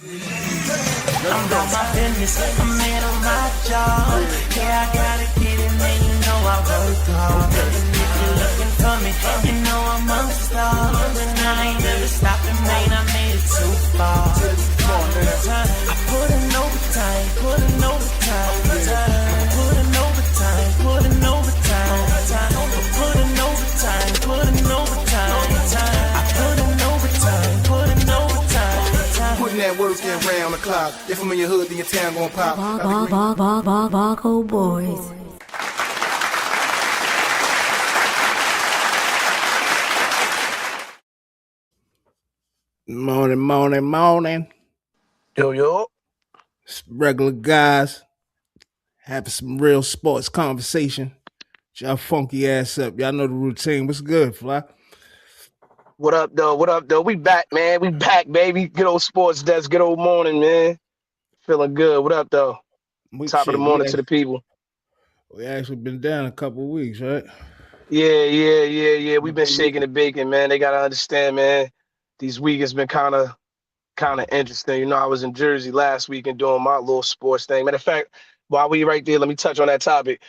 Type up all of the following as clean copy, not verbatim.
I'm about my business, I'm man on my job. Yeah, I gotta get it, man, you know I work hard. And if you're looking for me, you know I'm a star. And I ain't never stopping, man, I made it too far. I put in overtime, put in overtime. Put in overtime, put in overtime. Put in overtime, put in overtime. I put in overtime, put in overtime. Putting that work in round the clock. If I'm in your hood, then your town gon' pop. Barco boys. Morning. Yo. It's regular guys having some real sports conversation. Y'all funky ass up. Y'all know the routine. What's good, Fly? What up, though? We back, man. We back, baby. Good old sports desk. Good old morning, man. Feeling good. What up, though? Top of the morning to the people. We actually been down a couple of weeks, right? Yeah. We've been shaking the bacon, man. They gotta understand, man. These weekends been kind of interesting. You know, I was in Jersey last week and doing my little sports thing. Matter of fact, while we right there, let me touch on that topic.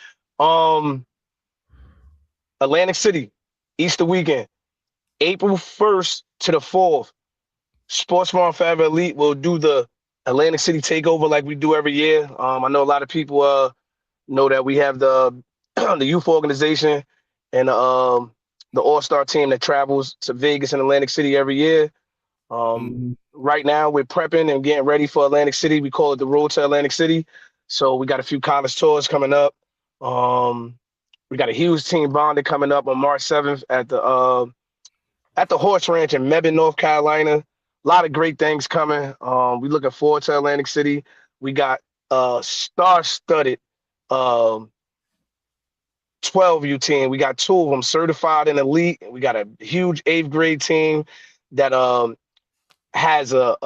Atlantic City, Easter weekend, April 1st to the 4th. Sports Farm Forever Elite will do the Atlantic City takeover like we do every year. I know a lot of people know that we have the the youth organization and the all-star team that travels to Vegas and Atlantic City every year. Right now, we're prepping and getting ready for Atlantic City. We call it the Road to Atlantic City. So we got a few college tours coming up. We got a huge team bonding coming up on March 7th at the Horse Ranch in Mebane, North Carolina. A lot of great things coming. We looking forward to Atlantic City. We got star-studded 12U team. We got two of them certified and elite. We got a huge 8th grade team that has a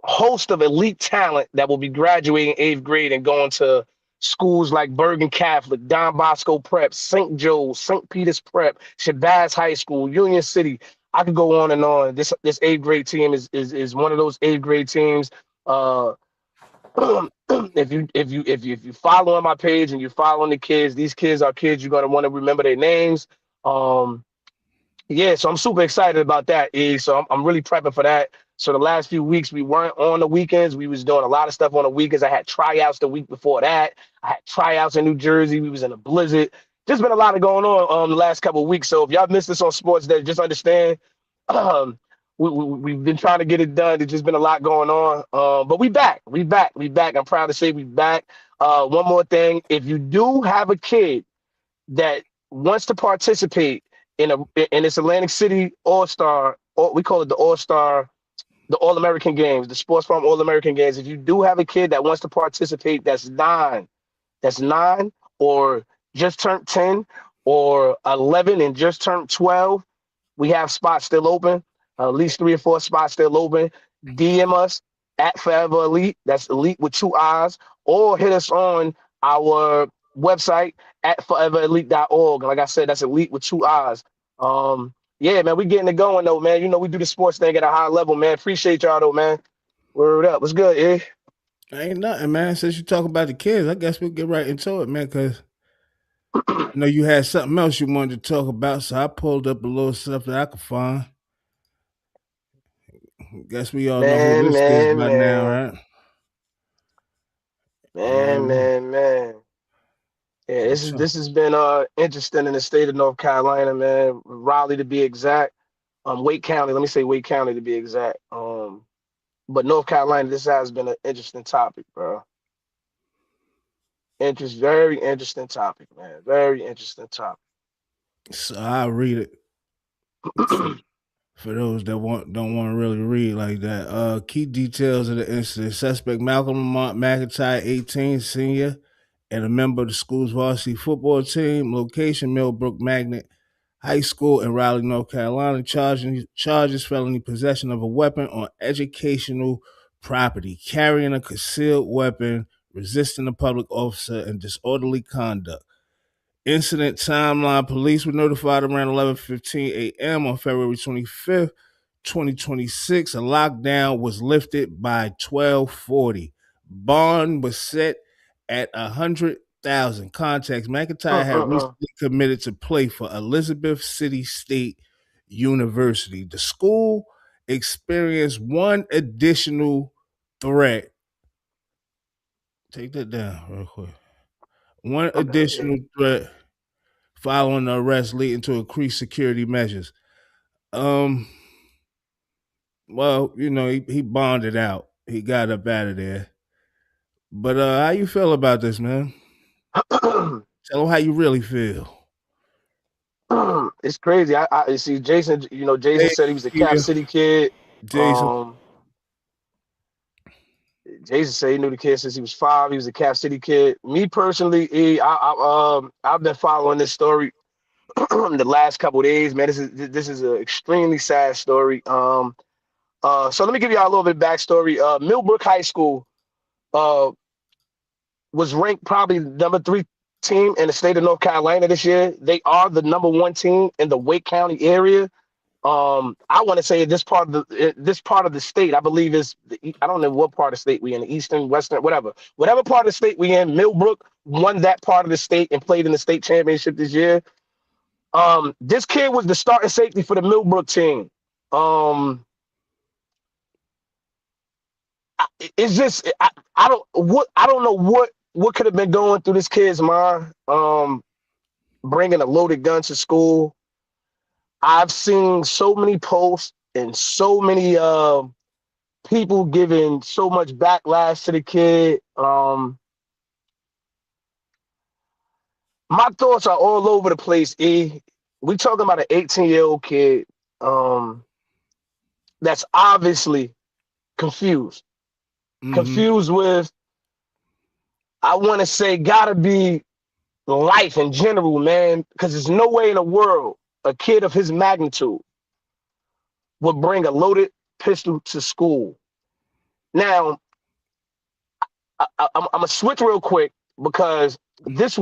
host of elite talent that will be graduating 8th grade and going to schools like Bergen Catholic, Don Bosco Prep, St. Joe's, St. Peter's Prep, Shabazz High School, Union City. I could go on and on. This 8th grade team is one of those 8th grade teams. If you follow on my page and you following the kids, these kids are kids you're gonna want to remember their names. So I'm super excited about that. So I'm really prepping for that. So the last few weeks we weren't on the weekends. We was doing a lot of stuff on the weekends. I had tryouts the week before that. I had tryouts in New Jersey. We was in a blizzard. Just been a lot of going on the last couple of weeks. So if y'all missed this on Sports Day, just understand. We've been trying to get it done. There's just been a lot going on. But we back. I'm proud to say we back. One more thing. If you do have a kid that wants to participate in this Atlantic City All-Star, we call it the All-Star, the All-American Games, the Sports Farm All-American Games. If you do have a kid that wants to participate, that's nine or just turned 10 or 11 and just turned 12, we have spots still open. At least 3 or 4 spots still open. DM us at Forever Elite. That's Elite with 2 I's. Or hit us on our website at foreverelite.org. Like I said, that's Elite with 2 I's. Yeah, man, we getting it going, though, man. You know, we do the sports thing at a high level, man. Appreciate y'all, though, man. Word up. What's good, eh? Ain't nothing, man. Since you talk about the kids, I guess we'll get right into it, man, because I know you had something else you wanted to talk about, so I pulled up a little stuff that I could find. Guess we all know who this is by now, right? Man. Yeah, this has been interesting in the state of North Carolina, man. Raleigh to be exact. Wake County, let me say Wake County to be exact. But North Carolina, this has been an interesting topic, bro. Very interesting topic, man. Very interesting topic. So I'll read it. For those that don't want to really read like that. Key details of the incident. Suspect Malcolm Lamont McIntyre, 18, senior, and a member of the school's varsity football team. Location, Millbrook Magnet High School in Raleigh, North Carolina. Charges felony possession of a weapon on educational property, carrying a concealed weapon, resisting a public officer, and disorderly conduct. Incident timeline. Police were notified around 11:15 a.m. on February 25th, 2026, a lockdown was lifted by 12:40. Bond was set at 100,000. Context: McIntyre had recently committed to play for Elizabeth City State University. The school experienced one additional threat. Take that down real quick. One additional threat following the arrest, leading to increased security measures. Well, he bonded out. He got up out of there. But how you feel about this, man? Tell them how you really feel. It's crazy. I see Jason. Jason said he was a Cap City kid. Jason said he knew the kid since he was 5. He was a Cap City kid. Me personally, I've been following this story the last couple of days. Man, this is an extremely sad story. So let me give y'all a little bit of backstory. Millbrook High School was ranked probably number 3 team in the state of North Carolina this year. They are the number 1 team in the Wake County area. I want to say this part of the state, I believe I don't know what part of the state we in, the eastern, western, whatever part of the state we in. Millbrook won that part of the state and played in the state championship this year. This kid was the starting safety for the Millbrook team. It's just I don't know what could have been going through this kid's mind. Bringing a loaded gun to school. I've seen so many posts and so many people giving so much backlash to the kid. My thoughts are all over the place. We talking about an 18-year-old kid that's obviously confused. Confused with, I want to say, gotta be life in general, man, because there's no way in the world a kid of his magnitude would bring a loaded pistol to school. Now, I'm gonna switch real quick because last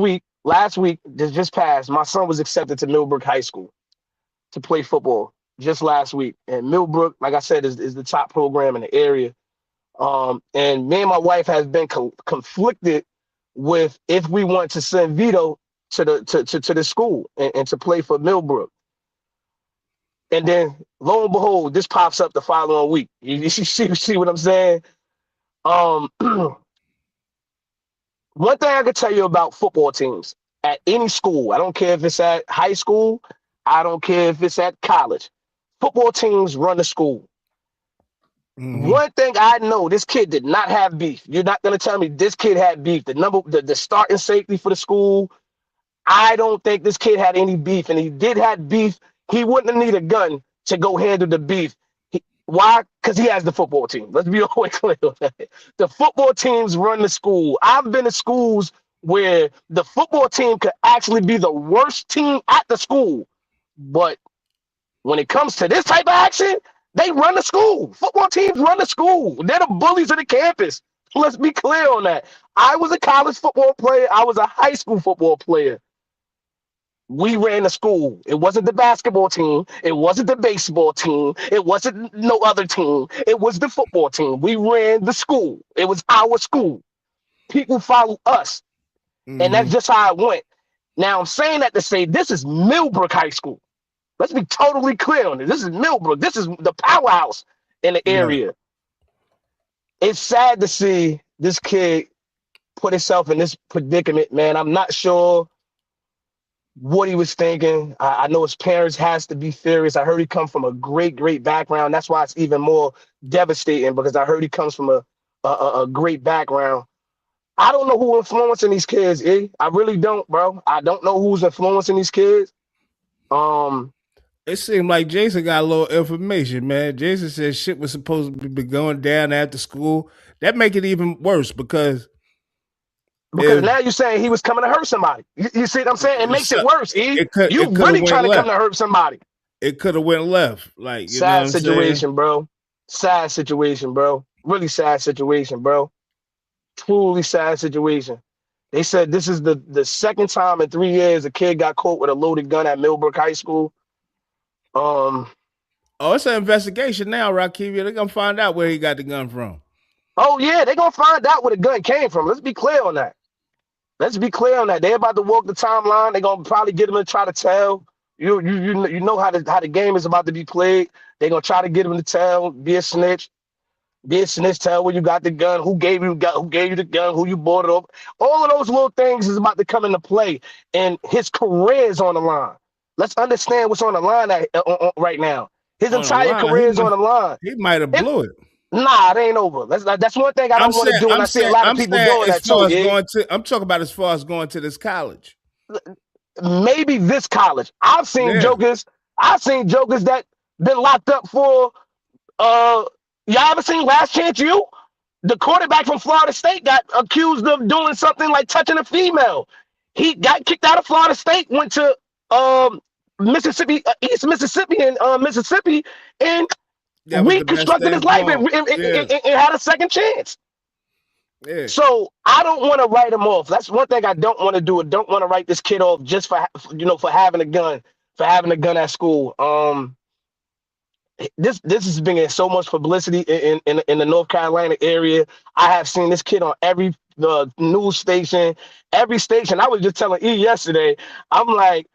week, just passed, my son was accepted to Millbrook High School to play football just last week. And Millbrook, like I said, is the top program in the area. And me and my wife has been conflicted with if we want to send Vito to the school and to play for Millbrook. And then lo and behold, this pops up the following week. You see what I'm saying? One thing I can tell you about football teams at any school, I don't care if it's at high school, I don't care if it's at college, football teams run the school. One thing I know, this kid did not have beef. You're not going to tell me this kid had beef. The starting safety for the school, I don't think this kid had any beef. And he did have beef, he wouldn't need a gun to go handle the beef. Why? Because he has the football team. Let's be always clear on that. The football teams run the school. I've been to schools where the football team could actually be the worst team at the school. But when it comes to this type of action, they run the school. Football teams run the school. They're the bullies of the campus. Let's be clear on that. I was a college football player. I was a high school football player. We ran the school. It wasn't the basketball team. It wasn't the baseball team. It wasn't no other team. It was the football team. We ran the school. It was our school. People follow us. And that's just how it went. Now, I'm saying that to say this is Millbrook High School. Let's be totally clear on this. This is Millbrook. This is the powerhouse in the area. Yeah. It's sad to see this kid put himself in this predicament, man. I'm not sure what he was thinking. I know his parents has to be furious. I heard he come from a great, great background. That's why it's even more devastating, because I heard he comes from a great background. I don't know who influencing these kids, I really don't, bro. I don't know who's influencing these kids. It seemed like Jason got a little information, man. Jason said shit was supposed to be going down after school. That make it even worse because now you're saying he was coming to hurt somebody. You see what I'm saying? It makes it worse, You really trying to come to hurt somebody. It could have went left. Like, you sad know what situation, I'm bro. Sad situation, bro. Really sad situation, bro. Truly sad situation. They said this is the second time in 3 years a kid got caught with a loaded gun at Millbrook High School. Oh, it's an investigation now, Rakivia. They're gonna find out where he got the gun from. Oh yeah, they're gonna find out where the gun came from. Let's be clear on that. Let's be clear on that. They're about to walk the timeline. They're gonna probably get him to try to tell. You know how the game is about to be played. They're gonna try to get him to tell, be a snitch. This and this, tell where you got the gun, who gave you the gun, who you bought it up. All of those little things is about to come into play, and his career is on the line. Let's understand what's on the line right now. His On the entire line, career is on the line. he might have It, blew it. nah, it ain't over. That's one thing I I'm don't want to saying, do, and I'm I see a saying, lot of I'm people saying, doing as that too. far as Yeah, going to, I'm talking about as far as going to this college. maybe this college. I've seen Yeah, jokers. I've seen jokers that been locked up for. Y'all ever seen Last Chance U? The quarterback from Florida State got accused of doing something like touching a female. He got kicked out of Florida State, went to Mississippi, East Mississippi, and Mississippi, and that was the best reconstructed his thing life for him. and, Yeah, and had a second chance. yeah. So I don't want to write him off. That's one thing I don't want to do. I don't want to write this kid off just for having a gun, at school. This is bringing so much publicity in the North Carolina area. I have seen this kid on every news station, every station. I was just telling E yesterday. I'm like,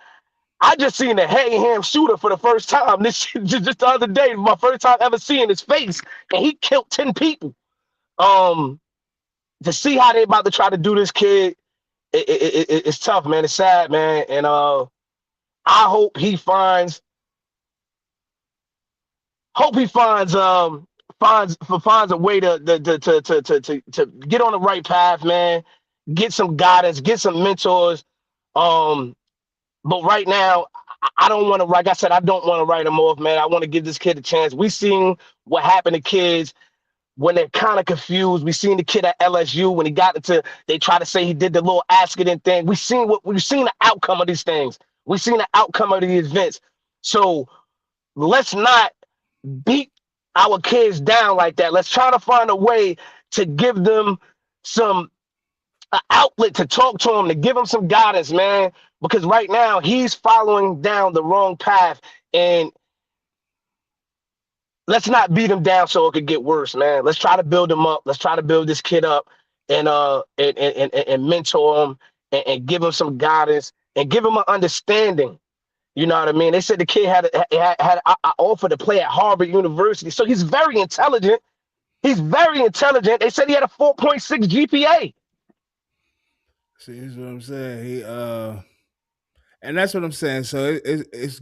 I just seen a Ham shooter for the first time. This just the other day, my first time ever seeing his face, and he killed 10 people. To see how they about to try to do this kid, it's tough, man. It's sad, man. And I hope he finds a way to get on the right path, man. Get some guidance, get some mentors. Um, but right now, I don't want to. Like I said, I don't want to write him off, man. I want to give this kid a chance. We seen what happened to kids when they're kind of confused. We seen the kid at LSU when he got into. They try to say he did the little accident thing. We've seen the outcome of these things. We've seen the outcome of these events. So let's not beat our kids down like that. Let's try to find a way to give them some outlet to talk to him, to give him some guidance, man. Because right now he's following down the wrong path, and let's not beat him down so it could get worse, man. Let's try to build him up. Let's try to build this kid up and mentor him and give him some guidance and give him an understanding. You know what I mean? They said the kid had an offer to play at Harvard University. So he's very intelligent. He's very intelligent. They said he had a 4.6 GPA. See, that's what I'm saying. And that's what I'm saying. So it's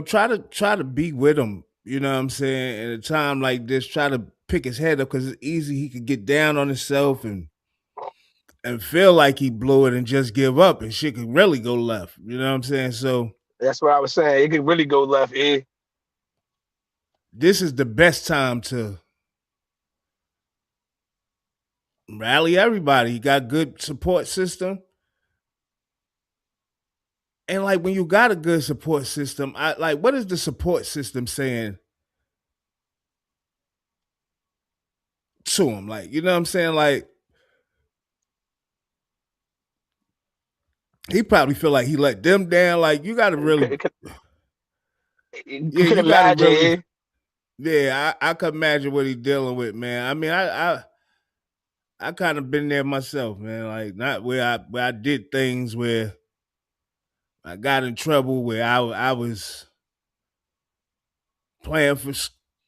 try to be with him. You know what I'm saying? At a time like this, try to pick his head up because it's easy. He could get down on himself and feel like he blew it and just give up, and shit could really go left. You know what I'm saying? So That's what I was saying. It could really go left. this is the best time to rally everybody. You got good support system. And like when you got a good support system, I like what is the support system saying to him? Like, you know what I'm saying? Like he probably feel like he let them down. Like you gotta really You yeah, can you gotta imagine. really yeah, I could imagine what he's dealing with, man. I mean, I kind of been there myself, man. Like not where I did things where I got in trouble, where I was playing for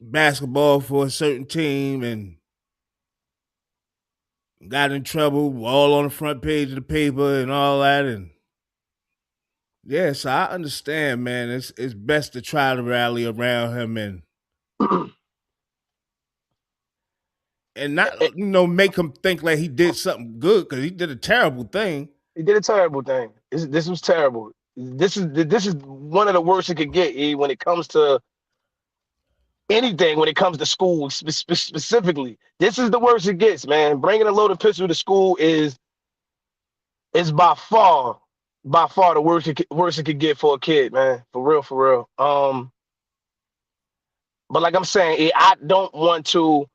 basketball for a certain team and got in trouble, all on the front page of the paper and all that. And yeah, so I understand, man. It's best to try to rally around him and not make him think like he did something good because he did a terrible thing. He did a terrible thing. This was terrible. This is one of the worst it could get, when it comes to anything. When it comes to school specifically, this is the worst it gets, man. Bringing a loaded pistol to school is by far the worst it could get for a kid, man. For real. But like I'm saying, I don't want to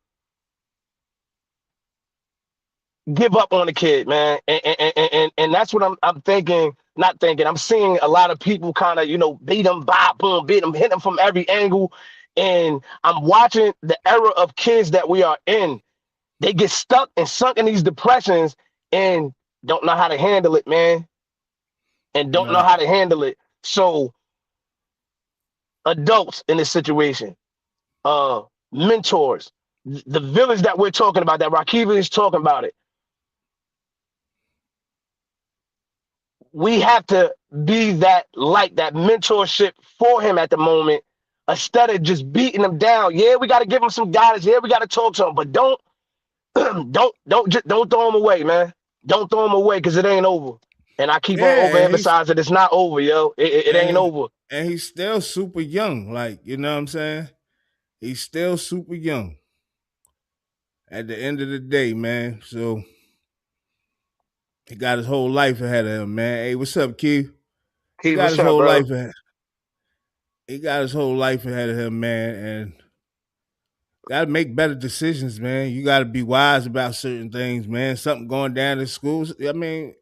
give up on the kid, man. And that's what I'm thinking not thinking. I'm seeing a lot of people kind of, beat them, boom, beat them, hit them from every angle. And I'm watching the era of kids that we are in. They get stuck and sunk in these depressions and don't know how to handle it, man. And don't know Right. how to handle it. So adults in this situation, mentors, the village that we're talking about, that Rakiva is talking about it. We have to be that light, that mentorship for him at the moment, instead of just beating him down. Yeah, we got to give him some guidance. Yeah, we got to talk to him, but don't throw him away, man. Don't throw him away because it ain't over. And I keep on Yeah, overemphasizing it's not over, yo. It ain't over. and he's still super young. Like, you know what I'm saying? He's still super young. At the end of the day, man. So he got his whole life ahead of him, man. Hey, what's up, Keith? He Keith, got what's his up, whole bro? life ahead. He got his whole life ahead of him, man, and got to make better decisions, man. You got to be wise about certain things, man. Something going down in schools. I mean,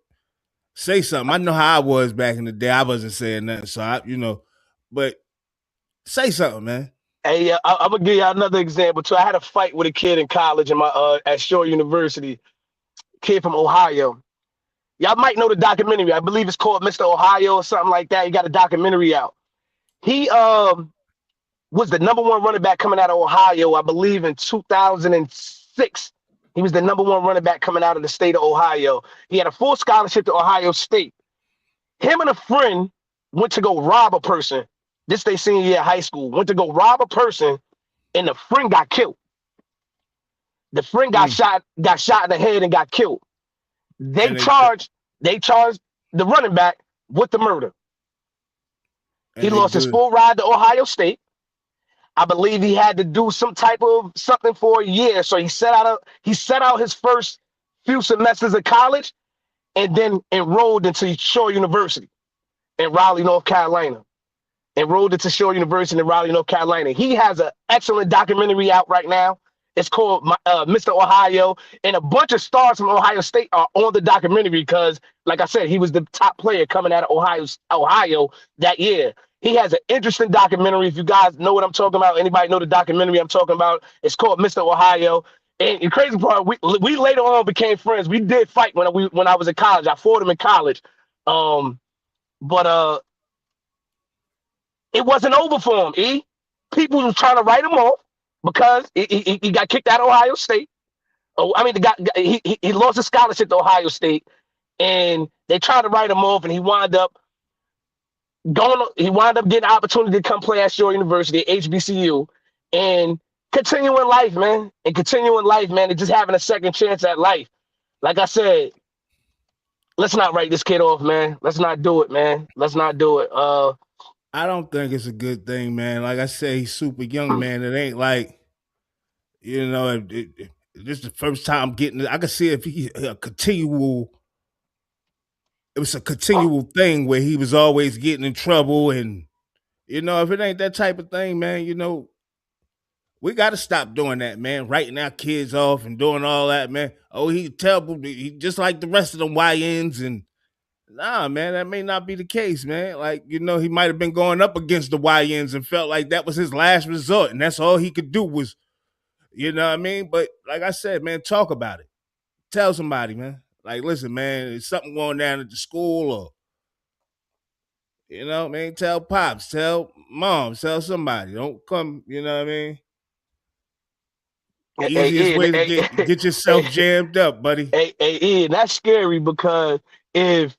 say something. I know how I was back in the day. I wasn't saying nothing, so but say something, man. Hey, I'm gonna give you another example too. I had a fight with a kid in college in my at Shore University, kid from Ohio. Y'all might know the documentary. I believe it's called Mr. Ohio or something like that. He got a documentary out. He was the number one running back coming out of Ohio, I believe in 2006. He was the number one running back coming out of the state of Ohio. He had a full scholarship to Ohio State. Him and a friend went to go rob a person. This they senior year of high school. Went to go rob a person, and the friend got killed. The friend got shot in the head and got killed. They And charged the running back with the murder. He they lost his do it. full ride to Ohio State. I believe he had to do some type of something for a year. So he set out his first few semesters of college and then enrolled into Shore University in Raleigh, North Carolina. Enrolled into Shore University in Raleigh, North Carolina. He has an excellent documentary out right now. It's called Mr. Ohio, and a bunch of stars from Ohio State are on the documentary because, like I said, he was the top player coming out of Ohio that year. He has an interesting documentary. If you guys know what I'm talking about, anybody know the documentary I'm talking about? It's called Mr. Ohio. And the crazy part, we later on became friends. We did fight when I was in college. I fought him in college, but it wasn't over for him. People were trying to write him off because he got kicked out of Ohio State. Oh, I mean, he lost his scholarship to Ohio State, and they tried to write him off, and he wound up getting an opportunity to come play at Shore University, HBCU, and continuing life, man. And just having a second chance at life. Like I said, let's not write this kid off, man. Let's not do it, man. Let's not do it. I don't think it's a good thing, man. Like I say, he's super young, man. It ain't like, this is the first time getting it. I can see if it was a continual thing where he was always getting in trouble. And, if it ain't that type of thing, man, we got to stop doing that, man. Writing our kids off and doing all that, man. Oh, he terrible. He just like the rest of them YNs. And nah, man, that may not be the case, man. Like, he might have been going up against the YNs and felt like that was his last resort. And that's all he could do was, you know what I mean? But like I said, man, talk about it. Tell somebody, man. Like, listen, man, there's something going down at the school or, man, tell pops, tell mom, tell somebody. Don't come, you know what I mean? Easiest way to get yourself jammed up, buddy. Hey, Ian, that's scary because if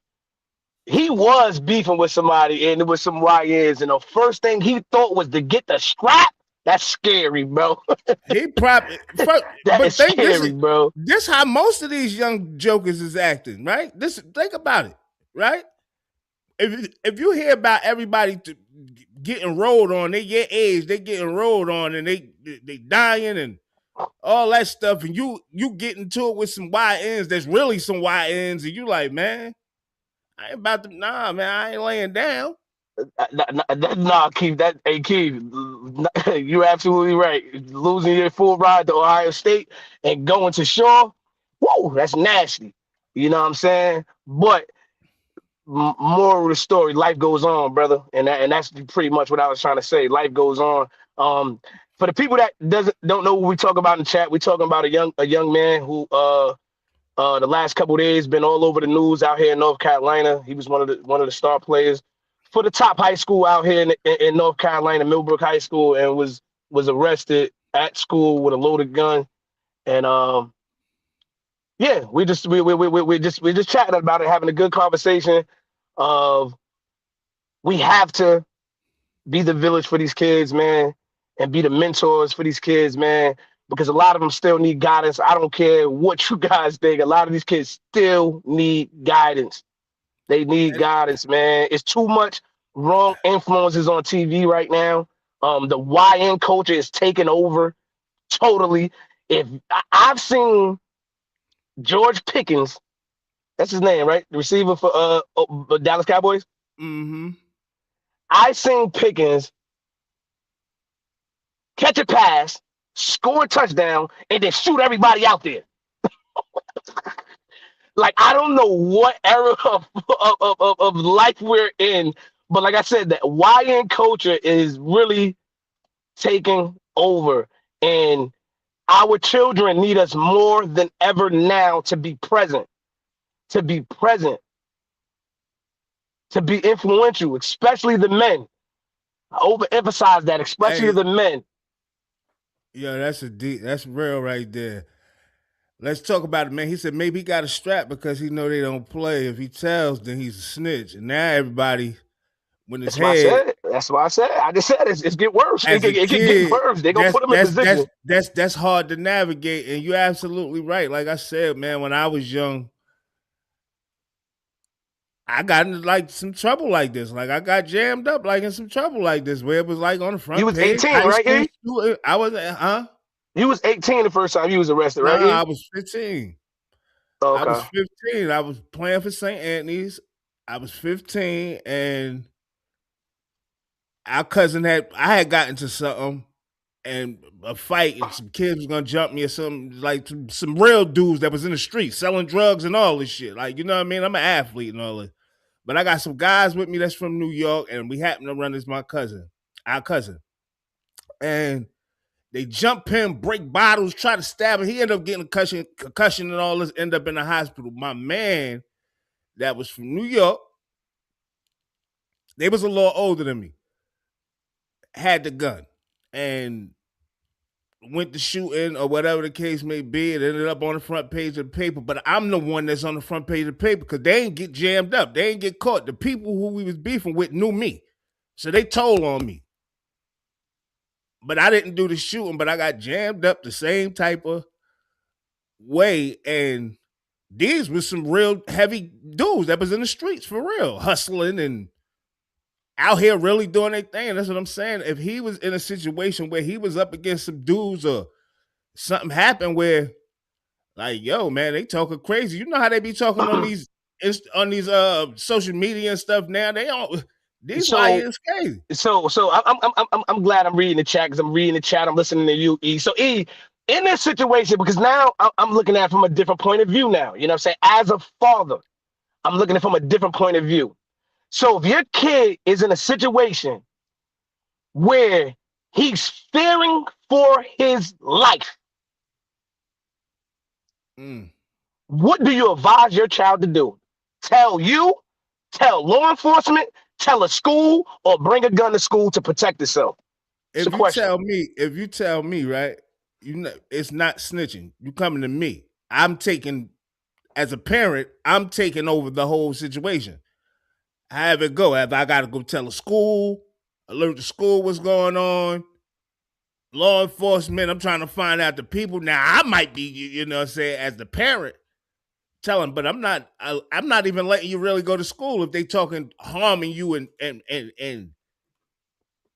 he was beefing with somebody and it was some YNs, and the first thing he thought was to get the scrap, that's scary, bro. He probably, Scary, bro. This how most of these young jokers is acting, right? Think about it, right? If you hear about everybody getting rolled on, they your age, they getting rolled on, and they dying and all that stuff, and you get into it with some YNs that's really some YNs, and you like, man, I ain't about to, nah, man, I ain't laying down. Nah, Keith, Keith, you're absolutely right. Losing your full ride to Ohio State and going to Shaw, whoa, that's nasty. You know what I'm saying? But moral of the story, life goes on, brother, and that's pretty much what I was trying to say. Life goes on. For the people that don't know what we talk about in the chat, we talking about a young man who the last couple of days been all over the news out here in North Carolina. He was one of the star players for the top high school out here in North Carolina, Millbrook High School, and was arrested at school with a loaded gun. And yeah, we just chatting about it, having a good conversation of we have to be the village for these kids, man, and be the mentors for these kids, man, because a lot of them still need guidance. I don't care what you guys think. A lot of these kids still need guidance. They need guidance, man. It's too much wrong influences on TV right now. The YN culture is taking over totally. If I've seen George Pickens, that's his name, right? The receiver for Dallas Cowboys. Mm-hmm. I seen Pickens catch a pass, score a touchdown, and then shoot everybody out there. Like, I don't know what era of life we're in, but like I said, that YN culture is really taking over. And our children need us more than ever now to be present, to be influential, especially the men. I overemphasize that, especially the men. Yo, that's real right there. Let's talk about it, man. He said maybe he got a strap because he know they don't play. If he tells, then he's a snitch. And now everybody, when his head, that's why I said. I just said it's get worse. It can get worse. They gonna put him in position. That's hard to navigate, and you're absolutely right. Like I said, man, when I was young, I got into like some trouble like this. Like I got jammed up like in some trouble like this, where it was like on the front. You was page, 18, right? I was, huh? You was 18 the first time you was arrested, right? I was 15. Okay. I was 15. I was playing for St. Anthony's. I was 15, and our cousin I had gotten into something and a fight, and some kids was gonna jump me or something, like some real dudes that was in the street selling drugs and all this shit. Like, you know what I mean? I'm an athlete and all this. But I got some guys with me that's from New York, and we happen to run as our cousin. And they jump him, break bottles, try to stab him. He ended up getting a concussion and all this, end up in the hospital. My man that was from New York, they was a little older than me, had the gun and went to shooting or whatever the case may be. It ended up on the front page of the paper, but I'm the one that's on the front page of the paper because they ain't get jammed up. They ain't get caught. The people who we was beefing with knew me, so they told on me. But I didn't do the shooting, but I got jammed up the same type of way. And these were some real heavy dudes that was in the streets for real, hustling and out here really doing their thing. That's what I'm saying. If he was in a situation where he was up against some dudes or something happened where, like, yo, man, they talking crazy. You know how they be talking on these social media and stuff now. They don't. These is crazy. So I'm glad I'm reading the chat because I'm reading the chat. I'm listening to you, E. So E, in this situation, because now I'm looking at it from a different point of view now. You know what I'm saying? As a father, I'm looking at it from a different point of view. So if your kid is in a situation where he's fearing for his life, what do you advise your child to do? Tell law enforcement, tell a school, or bring a gun to school to protect itself? If you tell me, right, you know, it's not snitching. You coming to me. As a parent, I'm taking over the whole situation. Have it go. If I got to go tell a school, alert the school what's going on, law enforcement, I'm trying to find out the people. Now, I might be, you know what I'm saying, as the parent, telling, but I'm not even letting you really go to school if they talking harming you and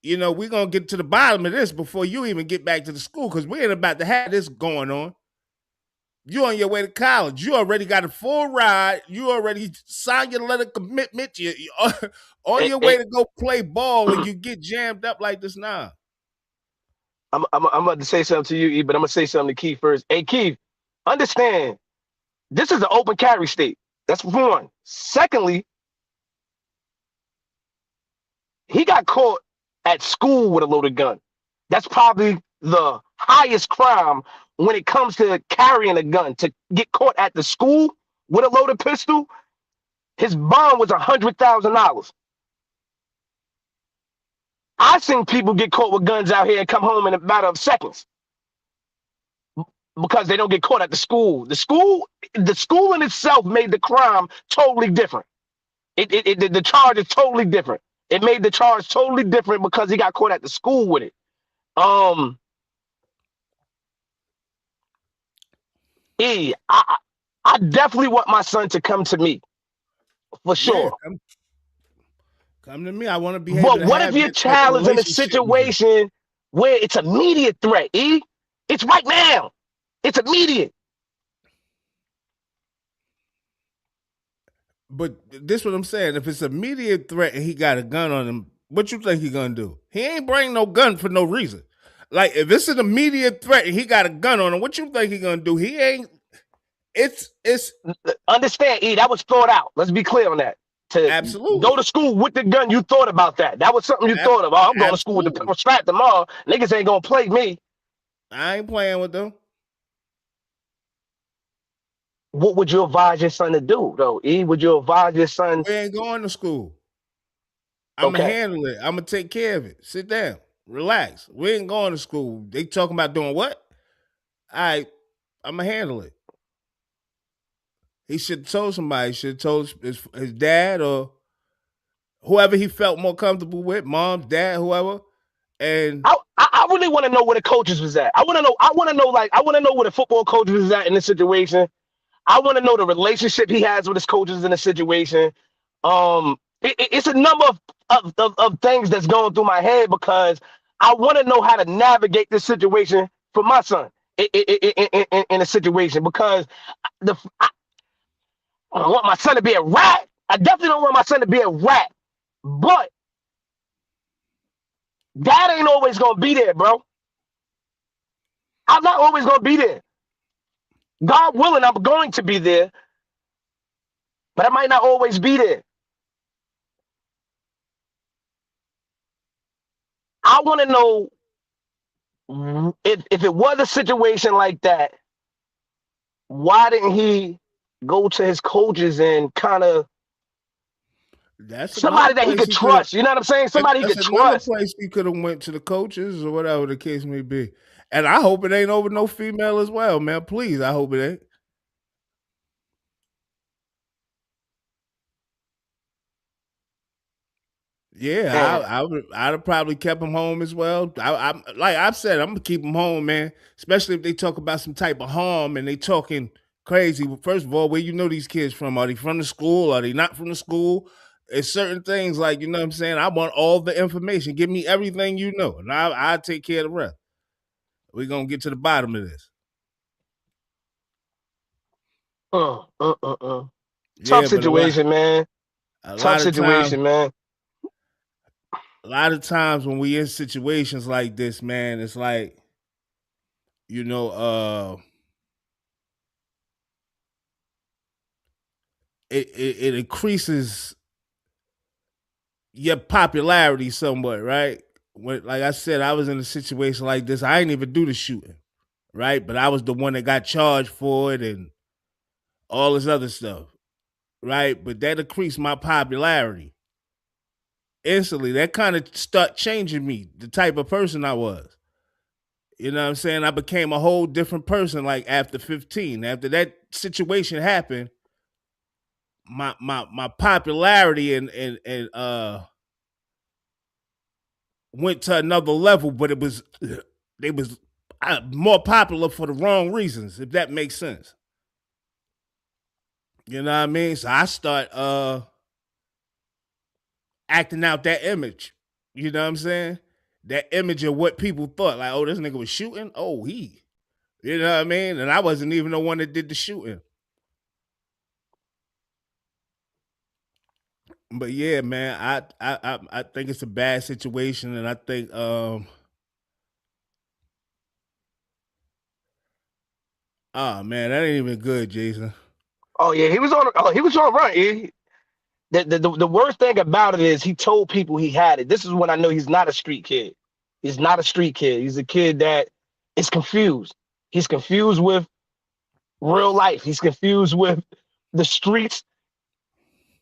you know, we're going to get to the bottom of this before you even get back to the school because we ain't about to have this going on. You on your way to college. You already got a full ride. You already signed your letter of commitment. You're on your way to go play ball and you get jammed up like this now. I'm about to say something to you, E, but I'm going to say something to Keith first. Hey, Keith, understand, this is an open carry state. That's one. Secondly, he got caught at school with a loaded gun. That's probably the highest crime when it comes to carrying a gun. To get caught at the school with a loaded pistol, his bond was $100,000. I've seen people get caught with guns out here and come home in a matter of seconds because they don't get caught at the school. The school in itself made the crime totally different. The charge is totally different. It made the charge totally different because he got caught at the school with it. I definitely want my son to come to me for Yeah, sure. come to me. I want to be able But to what if have your that type of child is in a relationship with you. situation where it's immediate threat? It's right now. It's immediate. But this what I'm saying. If it's a immediate threat and he got a gun on him, what you think he gonna do? He ain't bring no gun for no reason. Like if it's an immediate threat and he got a gun on him, what you think he gonna do? He ain't. It's Understand, that was thought out. Let's be clear on that. To go absolutely, to school with the gun, you thought about that. That was something you ab- thought of. Oh, I'm going to school with the absolutely. pepper strap tomorrow. Niggas ain't gonna play me. I ain't playing with them. What would you advise your son to do, though? Would you advise your son? We ain't going to school. I'm gonna Okay, handle it. I'm gonna take care of it. Sit down, relax. We ain't going to school. They talking about doing what? I'm gonna handle it. He should have told somebody. He should have told his dad or whoever he felt more comfortable with, mom, dad, whoever. And I really want to know where the coaches was at. I want to know. I want to know where the football coaches was at in this situation. I want to know the relationship he has with his coaches in the situation. It's a number of things that's going through my head because I want to know how to navigate this situation for my son in a situation because I don't want my son to be a rat. I definitely don't want my son to be a rat, but dad ain't always gonna be there, bro. I'm not always gonna be there. God willing, I'm going to be there, but I might not always be there. I want to know if it was a situation like that, why didn't he go to his coaches and kind of that's another somebody that he place could he could have. trust? You know what I'm saying? Somebody he That's could another trust. place he could have went to the coaches or whatever the case may be. And I hope it ain't over no female as well, man. Please, I hope it ain't. Yeah, And I'd have probably kept him home as well. I like I've said, I'm gonna keep him home, man. Especially if they talk about some type of harm and they talking crazy. Well, first of all, where you know these kids from? Are they from the school? Are they not from the school? It's certain things like you know what I'm saying. I want all the information. Give me everything you know, and I take care of the rest. We're gonna get to the bottom of this. uh, uh, uh, uh. Tough Yeah, but situation, man. a Tough lot of times, situation, man. when we in situations like this, man, it's like you know, it increases your popularity somewhat, right? When, like I said, I was in a situation like this. I didn't even do the shooting, right? But I was the one that got charged for it and all this other stuff, right? But that increased my popularity instantly. That kind of start changing me, the type of person I was. You know what I'm saying? I became a whole different person like after 15. After that situation happened, my popularity and went to another level, but it was they was more popular for the wrong reasons, if that makes sense. You know what I mean? So I start acting out that image. You know what I'm saying? That image of what people thought, like, oh, this nigga was shooting. Oh, you know what I mean? And I wasn't even the one that did the shooting. But yeah, man, I think it's a bad situation, and I think oh man, that ain't even good, Jason. Oh yeah, he was on. Oh, he was on run. The worst thing about it is he told people he had it. This is when I know he's not a street kid. He's not a street kid. He's a kid that is confused. He's confused with real life. He's confused with the streets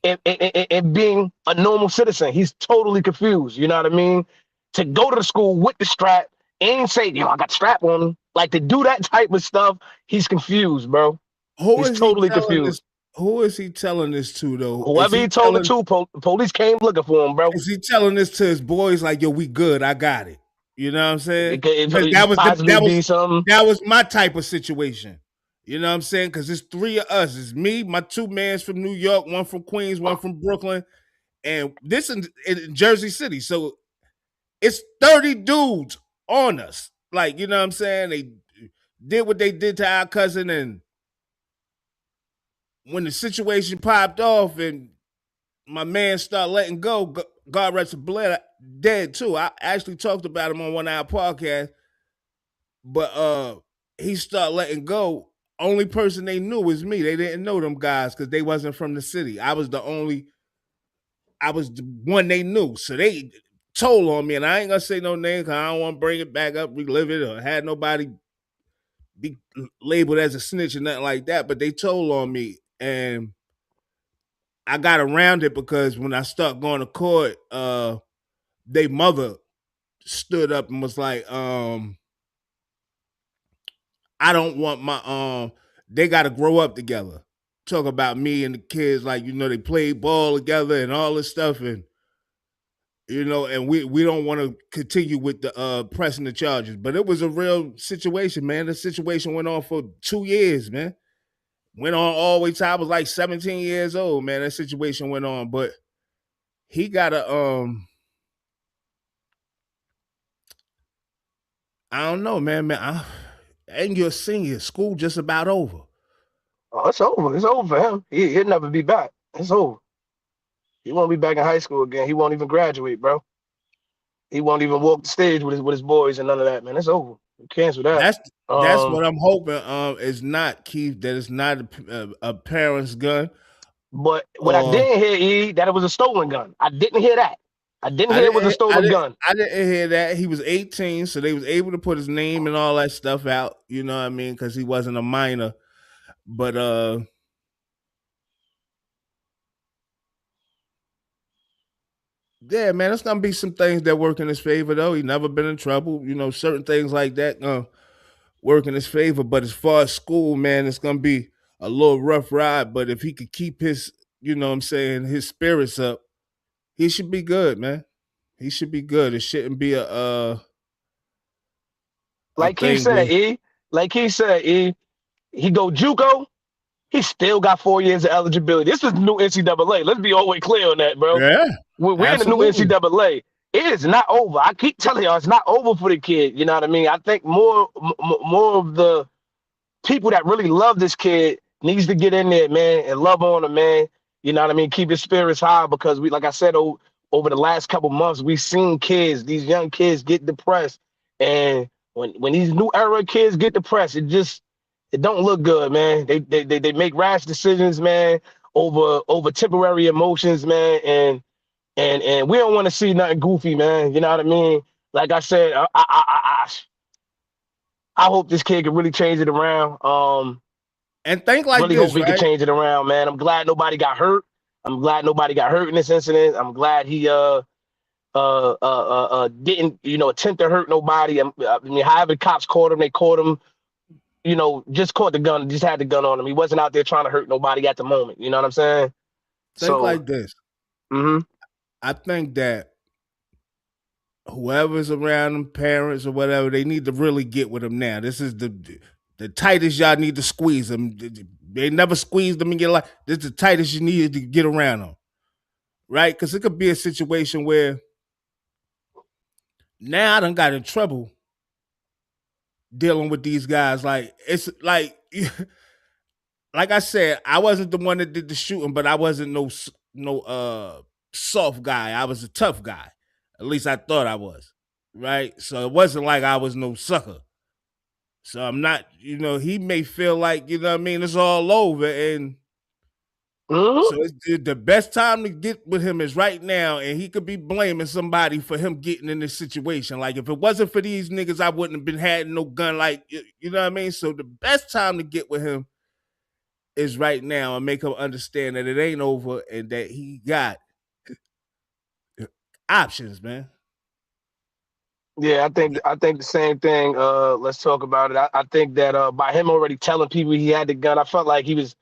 and being a normal citizen. He's totally confused. You know what I mean? To go to the school with the strap and say, I got the strap on him. Like to do that type of stuff, he's confused, bro. He's totally confused. Who is he telling this to though? Whoever he told it to, police came looking for him, bro. Is he telling this to his boys like, yo, we good, I got it? You know what I'm saying? That was my type of situation. You know what I'm saying? Because it's three of us. It's me, my two mans from New York, one from Queens, one from Brooklyn, and this in Jersey City. So it's 30 dudes on us. Like, you know what I'm saying? They did what they did to our cousin, and when the situation popped off and my man started letting go, God rest his blood, dead too. I actually talked about him on one of our podcasts, but he started letting go. Only person they knew was me. They didn't know them guys because they wasn't from the city. I was the one they knew. So they told on me, and I ain't gonna say no name because I don't want to bring it back up, relive it, or had nobody be labeled as a snitch or nothing like that. But they told on me, and I got around it because when I started going to court, they mother stood up and was like, I don't want my they gotta grow up together. Talk about me and the kids, like, they played ball together and all this stuff, and and we don't want to continue with the pressing the charges. But it was a real situation, man. The situation went on for 2 years, man. Went on all the way till I was like 17 years old, man. That situation went on. But he got I don't know, man. And you're a senior. School just about over. Oh, it's over. It's over for him. He'll never be back. It's over. He won't be back in high school again. He won't even graduate, bro. He won't even walk the stage with his boys and none of that, man. It's over. Cancel that. That's what I'm hoping. Is not, Keith, that it's not a parent's gun. But what I didn't hear, that it was a stolen gun. I didn't hear that. I didn't hear it was a stolen gun. I didn't hear that. He was 18, so they was able to put his name and all that stuff out. You know what I mean? Because he wasn't a minor. But yeah, man, it's gonna be some things that work in his favor though. He never been in trouble. Certain things like that work in his favor. But as far as school, man, it's gonna be a little rough ride. But if he could keep his, his spirits up, he should be good, man. He should be good. It shouldn't be like he said, he go JUCO. He still got 4 years of eligibility. This is new NCAA. Let's be all the way clear on that, bro. Yeah, we're in the new NCAA. It is not over. I keep telling y'all, it's not over for the kid. You know what I mean? I think more of the people that really love this kid needs to get in there, man, and love on him, man. You know what I mean? Keep his spirits high because like I said, over the last couple months, we've seen these young kids get depressed. And when these new era kids get depressed, it don't look good, man. They make rash decisions, man, over temporary emotions, man, and we don't want to see nothing goofy, man. You know what I mean? Like I said, I hope this kid can really change it around. And think like really this, hope he can change it around, man. I'm glad nobody got hurt. I'm glad nobody got hurt in this incident. I'm glad he didn't attempt to hurt nobody. I mean, however cops caught him, they caught him. Just caught the gun, just had the gun on him. He wasn't out there trying to hurt nobody at the moment. You know what I'm saying? Think like this. Mm-hmm. I think that whoever's around them, parents or whatever, they need to really get with him now. This is the tightest y'all need to squeeze them. They never squeezed them in your life. This is the tightest you need to get around them. Right? Because it could be a situation where now I done got in trouble dealing with these guys. Like, it's like, like I said, I wasn't the one that did the shooting, but I wasn't no soft guy. I was a tough guy. At least I thought I was. Right? So it wasn't like I was no sucker. So I'm not, he may feel like, it's all over. And Mm-hmm. So the best time to get with him is right now, and he could be blaming somebody for him getting in this situation. Like if it wasn't for these niggas, I wouldn't have been had no gun. Like you know what I mean. So the best time to get with him is right now, and make him understand that it ain't over and that he got options, man. Yeah, I think the same thing. Let's talk about it. I think that by him already telling people he had the gun, I felt like he was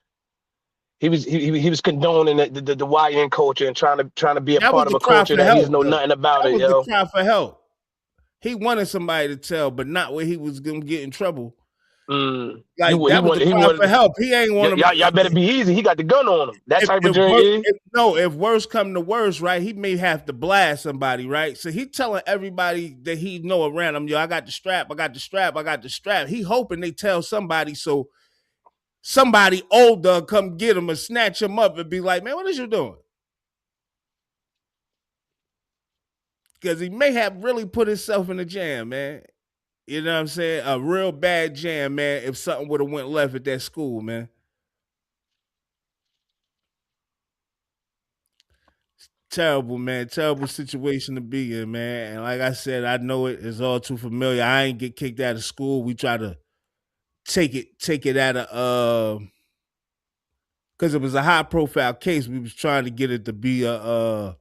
condoning the YN culture and trying to be a That was part of the a cry culture for that he help, know though. nothing about That it, was the yo. cry for help. He wanted somebody to tell, but not where he was gonna get in trouble. He Like wa- he that was the wanted he cry for wanted help. He ain't want to. y'all better be easy. He got the gun on him. That type of journey. If worse come to worse, right, he may have to blast somebody, right? So he telling everybody that he know around him, yo, I got the strap, I got the strap, I got the strap. He hoping they tell somebody so somebody older come get him and snatch him up and be like, man, what is you doing? Because he may have really put himself in a jam, man. You know what I'm saying? A real bad jam, man, if something would have went left at that school, man. Terrible, man. Terrible situation to be in, man. And like I said, I know it is all too familiar. I ain't get kicked out of school. We try to take it out of because it was a high profile case. We was trying to get it to be a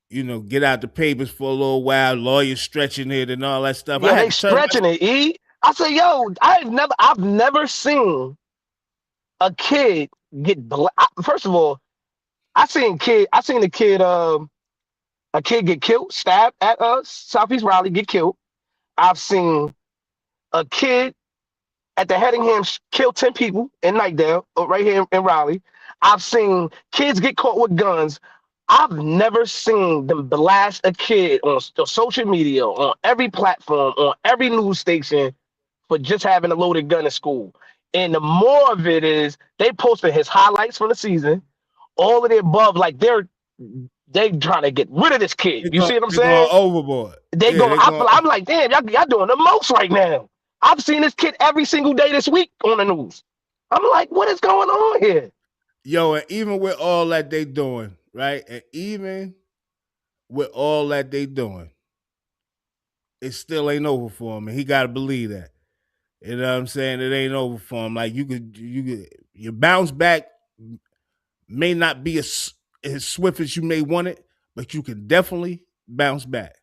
get out the papers for a little while, lawyers stretching it and all that stuff. I Yeah, had they to turn my stretching it. I say, yo, I've never seen a kid get first of all, I seen a kid get killed, stabbed at Southeast Raleigh, get killed. I've seen a kid at the Hedingham kill 10 people in Nightdale, right here in Raleigh. I've seen kids get caught with guns. I've never seen them blast a kid on social media, on every platform, on every news station for just having a loaded gun in school. And the more of it is they posted his highlights from the season, all of the above, like they trying to get rid of this kid. You see what I'm they're going saying? overboard. They Yeah, going. they're going. I'm like, damn, y'all doing the most right now. I've seen this kid every single day this week on the news. I'm like, what is going on here? Yo, and even with all that they doing, right? And even with all that they doing, it still ain't over for him. And he gotta believe that. You know what I'm saying? It ain't over for him. Like your bounce back may not be as swift as you may want it, but you can definitely bounce back.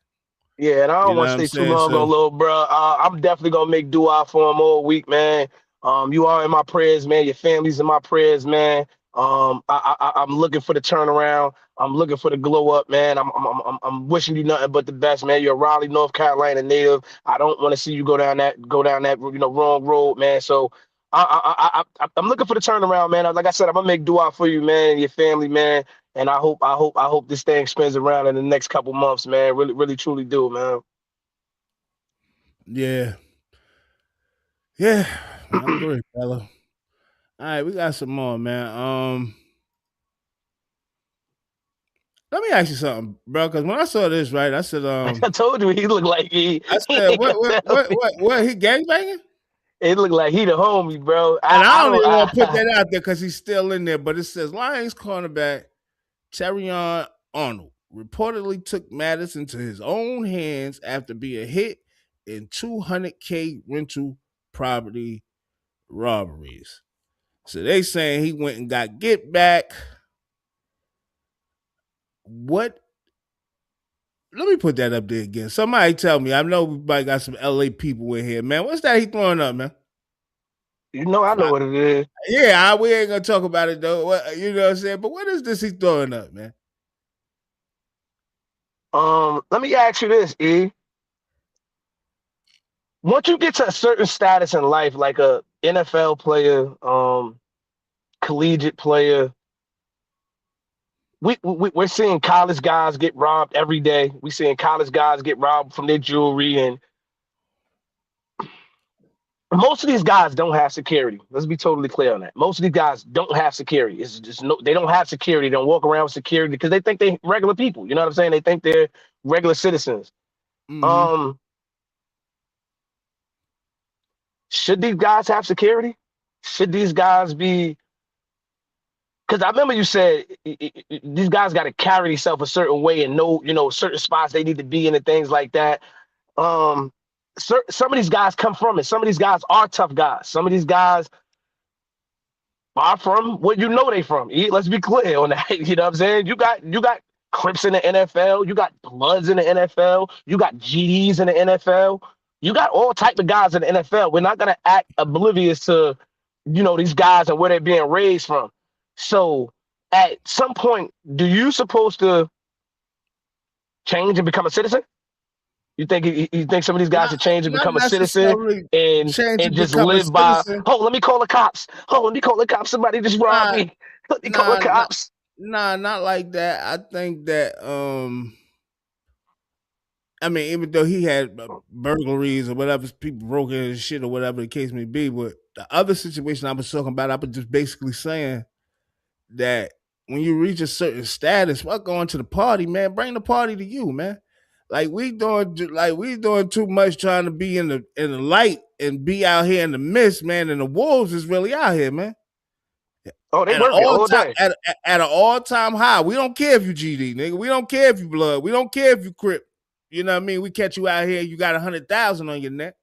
Yeah, and I You don't know want what to I'm stay too saying? long on So little bro. I'm definitely gonna make dua for him all week, man. You are in my prayers, man. Your family's in my prayers, man. I'm looking for the turnaround. I'm looking for the glow up, man. I'm wishing you nothing but the best, man. You're a Raleigh, North Carolina native. I don't want to see you go down that wrong road, man. So I'm looking for the turnaround, man. Like I said, I'm gonna make dua for you, man, and your family, man. And I hope this thing spins around in the next couple months, man. Really, really, truly do, man. yeah. Yeah. I agree, fella. All right, we got some more, man. Let me ask you something, bro. Because when I saw this, right, I said, I told you he looked like he I said, ain't gonna tell me. what? He gangbanging? It looked like he the homie, bro. And I, I I don't don't even want to put I, that out there because he's still in there. But it says Lions cornerback Terrion Arnold reportedly took matters into his own hands after being hit in 200K rental property robberies. So they saying he went and got get back. What? Let me put that up there again. Somebody tell me. I know we probably got some LA people in here, man. What's that he throwing up, man? I know what it is. Yeah, we ain't gonna talk about it though. You know what I'm saying? But what is this he throwing up, man? Let me ask you this, E. Once you get to a certain status in life, like a NFL player, collegiate player, we're seeing college guys get robbed every day. We're seeing college guys get robbed from their jewelry, and most of these guys don't have security. Let's be totally clear on that. Most of these guys don't have security. It's just no, they don't have security. They don't walk around with security because they think they regular people. You know what I'm saying? They think they're regular citizens. Mm-hmm. Um, should these guys have security? Should these guys be because I remember you said these guys got to carry themselves a certain way and know, certain spots they need to be in and things like that. Um, some of these guys come from it. Some of these guys are tough guys. Some of these guys are from what they from. Let's be clear on that. You know what I'm saying? You got Crips in the NFL. You got Bloods in the NFL. You got GDs in the NFL. You got all type of guys in the NFL. We're not gonna act oblivious to, these guys and where they're being raised from. So at some point, do you supposed to change and become a citizen? You think some of these guys Not should change and not become a citizen necessarily and change to and just become a live by, citizen. oh, let me call the cops. Oh, let me call the cops. Somebody just robbed Nah, me. Let me call the nah, nah, cops. nah, not like that. I think that I mean, even though he had burglaries or whatever, people broke in his shit or whatever the case may be, but the other situation I was talking about, I was just basically saying that when you reach a certain status, fuck going to the party, man. Bring the party to you, man. Like we doing too much trying to be in the light and be out here in the mist, man. And the wolves is really out here, man. Oh, they At an working all all time day. at an all time high. We don't care if you GD, nigga. We don't care if you blood. We don't care if you Crip. You know what I mean? We catch you out here, you got 100,000 on your neck.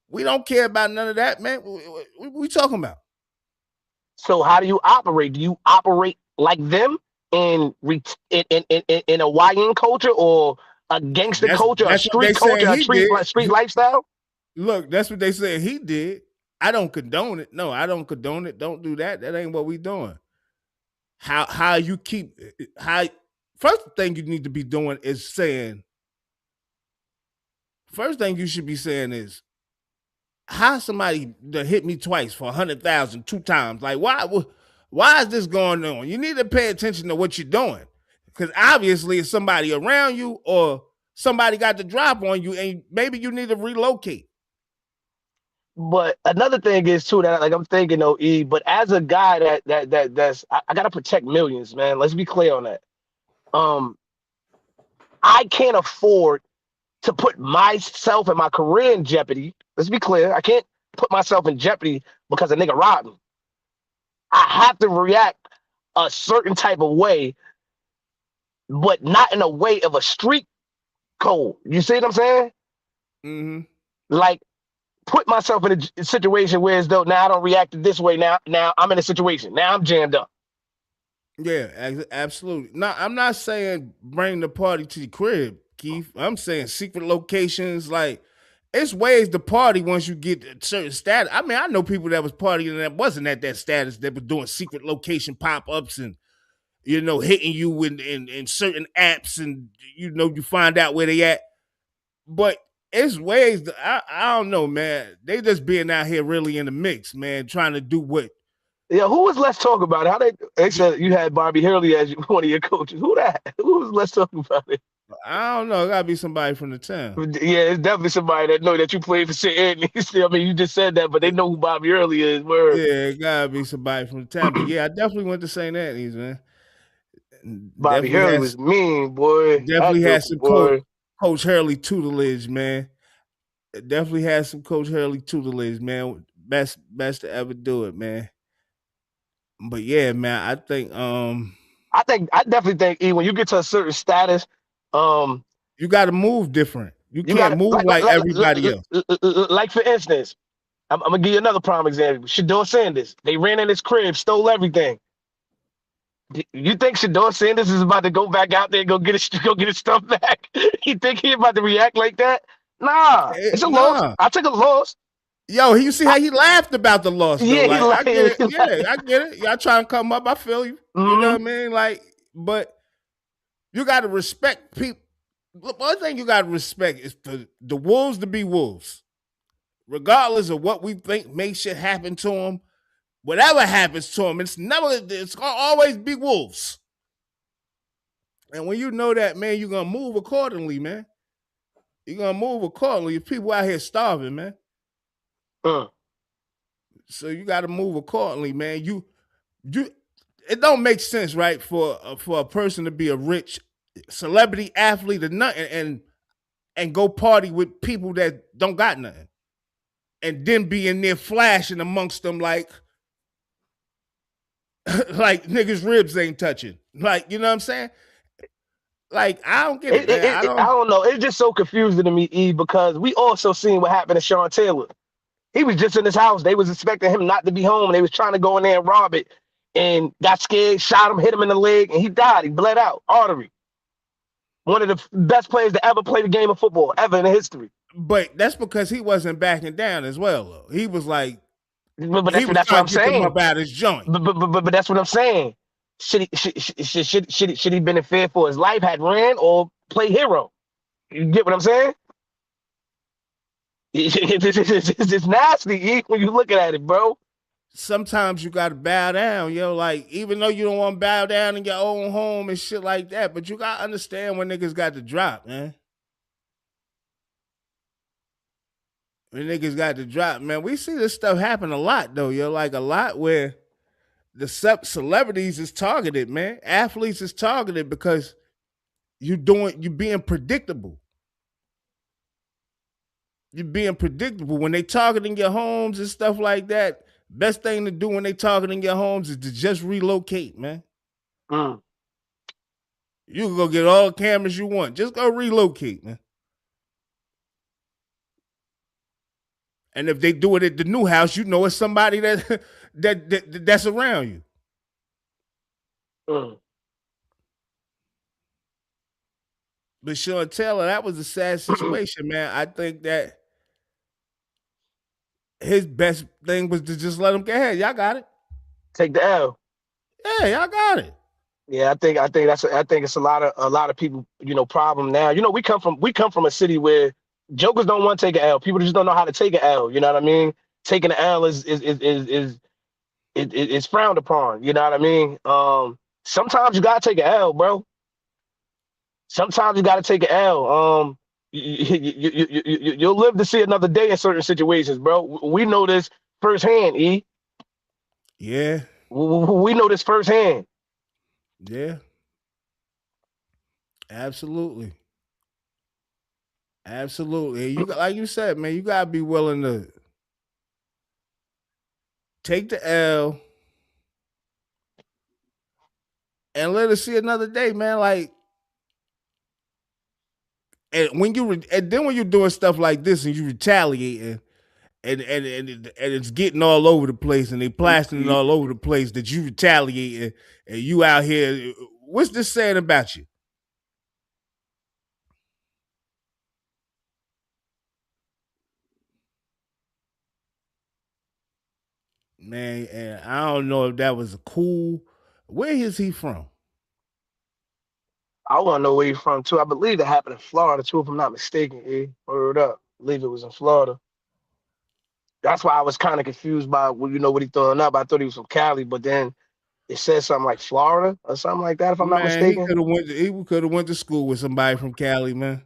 We don't care about none of that, man. What we talking about? So how do you operate? Do you operate like them in a YN culture or a gangster culture, a That's what they street saying culture, a he street did. like street lifestyle? Look, that's what they said he did. I don't condone it. No, I don't condone it. Don't do that. That ain't what we doing. How you keep how first thing you need to be doing is saying first thing you should be saying is how somebody that hit me twice for 100,000 two times. Like why is this going on? You need to pay attention to what you're doing. Because obviously it's somebody around you or somebody got the drop on you and maybe you need to relocate. But another thing is too that like I'm thinking though, but as a guy that's I gotta protect millions, man. Let's be clear on that. Um, I can't afford to put myself and my career in jeopardy. Let's be clear. I can't put myself in jeopardy because a nigga robbed me. I have to react a certain type of way, but not in a way of a street code. You see what I'm saying? Mm-hmm. Like put myself in a situation where as though now I don't react this way. Now I'm in a situation. Now I'm jammed up. Yeah, absolutely. No, I'm not saying bring the party to the crib, Keith. I'm saying secret locations. Like, it's ways to party once you get a certain status. I mean, I know people that was partying that wasn't at that status that were doing secret location pop ups and hitting you in certain apps and you find out where they at. But it's ways I don't know, man. They just being out here really in the mix, man, trying to do what Yeah, who was Let's Talk About It? How they said you had Bobby Hurley as one of your coaches. Who that? Who was Let's Talk About It? I don't know. It gotta be somebody from the town. Yeah, it's definitely somebody that know that you played for St. Anthony's. I mean, you just said that, but they know who Bobby Hurley is. Word. Yeah, it gotta be somebody from the town. But yeah, I definitely went to St. Anthony's, man. Bobby Definitely Hurley has was mean, boy. definitely That dude, has some boy. Coach Hurley tutelage, man. Definitely has some Coach Hurley tutelage, man. Best to ever do it, man. But yeah, man, I think I definitely think when you get to a certain status, um, you gotta move different. You you got can't to move like everybody else. like for instance, I'm gonna give you another prime example. Shador Sanders, they ran in his crib, stole everything. You think Shador Sanders is about to go back out there and go get his stuff back? You think he about to react like that? Nah, it's a loss. Nah. I took a loss. Yo, you see how he laughed about the loss though. Yeah, he Like, I like, get it. he Yeah, like I get it. Y'all trying to come up. I feel you. You know mm-hmm. what I mean? Like, but you gotta respect people. One thing you gotta respect is for the wolves to be wolves. Regardless of what we think may shit happen to them, whatever happens to them, it's gonna always be wolves. And when you know that, man, you're gonna move accordingly, man. You're gonna move accordingly. If people out here starving, man. So you gotta move accordingly, man. You it don't make sense, right, for a person to be a rich celebrity athlete or nothing and go party with people that don't got nothing. And then be in there flashing amongst them like Like niggas' ribs ain't touching. Like, you know what I'm saying? Like, I don't get it, man. I don't know. It's just so confusing to me, E, because we also seen what happened to Sean Taylor. He was just in his house. They was expecting him not to be home. They was trying to go in there and rob it, and got scared, shot him, hit him in the leg, and he died. He bled out, artery. One of the best players to ever play the game of football ever in history. But that's because he wasn't backing down as well, though. He was like, But he was that's what trying I'm to get them saying. up out his joint. But that's what I'm saying. Should he been in fear for his life, had ran, or play hero? You get what I'm saying? It's nasty, E, when you looking at it, bro. Sometimes you gotta bow down, yo. Like, even though you don't want to bow down in your own home and shit like that, but you gotta understand when niggas got to drop, man. When niggas got to drop, man. We see this stuff happen a lot, though, yo. Like a lot where the celebrities is targeted, man. Athletes is targeted because you being predictable. You're being predictable. When they targeting your homes and stuff like that, best thing to do when they targeting your homes is to just relocate, man. Mm. You can go get all the cameras you want. Just go relocate, man. And if they do it at the new house, you know it's somebody that's around you. Mm. But Sean Taylor, that was a sad situation, man. I think that his best thing was to just let him go ahead. Y'all got it. Take the L. Yeah, y'all got it. Yeah, I think it's a lot of people, problem now. We come from a city where jokers don't want to take an L. People just don't know how to take an L. You know what I mean? Taking an L is frowned upon. You know what I mean? Sometimes you gotta take an L, bro. Sometimes you gotta take an L. You'll live to see another day in certain situations, bro. We know this firsthand, E. Yeah. We know this firsthand. Yeah. Absolutely. Absolutely. You like you said, man, you gotta be willing to take the L and let us see another day, man. Like, and and then when you're doing stuff like this and you retaliating and it's getting all over the place and they plastering it all over the place that you retaliating and you out here, what's this saying about you? Man, and I don't know if that was a cool. Where is he from? I want to know where you're from too. I believe that happened in Florida too, if I'm not mistaken. Word up. I believe it was in Florida. That's why I was kind of confused by what he throwing up. I thought he was from Cali, but then it said something like Florida or something like that, if I'm not Man, he mistaken. could have went to school with somebody from Cali, man.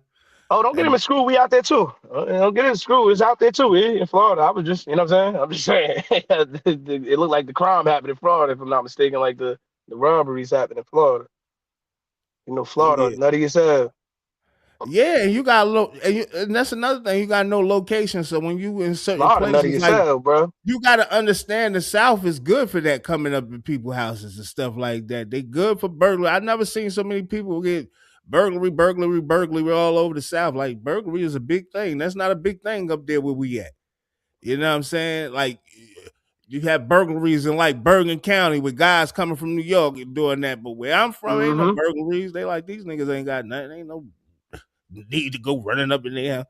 Oh, don't get him And in school. We out there too. Don't get him in school. It's out there too, in Florida. I was just, you know what I'm saying? I'm just saying. It looked like the crime happened in Florida, if I'm not mistaken, like the robberies happened in Florida. Florida, yeah. nutty as hell. Yeah, and and that's another thing. You got no location, so when you in certain Florida, nutty places, as like hell, bro. you got to understand the South is good for that coming up in people's houses and stuff like that. They good for burglary. I've never seen so many people get burglary all over the South. Like burglary is a big thing. That's not a big thing up there where we at. You know what I'm saying? Like you have burglaries in like Bergen County with guys coming from New York and doing that, but where I'm from ain't no Mm-hmm. burglaries. They like these niggas ain't got nothing. Ain't no need to go running up in there.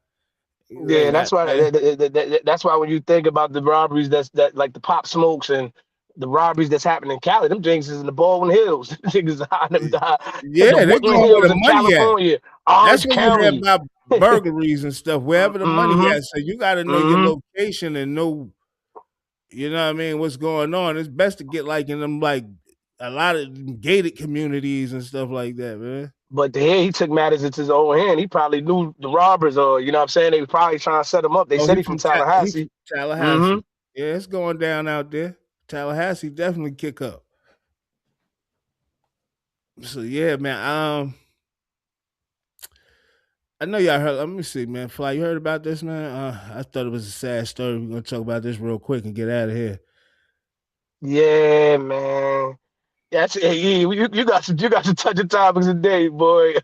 You Yeah, ain't that's got why. nothing. That's why when you think about the robberies, that like the Pop Smokes and the robberies that's happening in Cali, them things is in the Baldwin Hills. Niggas the Yeah, they Woodland going where Hills the in money at. California, That's Orange when you hear County. about burglaries and stuff, wherever the money Mm-hmm. at. So you got to know your Mm-hmm. location and know, you know what I mean, what's going on. It's best to get like in them like a lot of gated communities and stuff like that, man. But here he took matters into his own hand. He probably knew the robbers, or you know what I'm saying. They was probably trying to set him up. They Oh, said he from He from Tallahassee. Mm-hmm. Tallahassee. Yeah, it's going down out there. Tallahassee definitely kick up. So yeah, man. I know y'all heard. Let me see, man. Fly, you heard about this, man? I thought it was a sad story. We're gonna talk about this real quick and get out of here. Yeah, man. That's hey, you got some touching topics today, boy.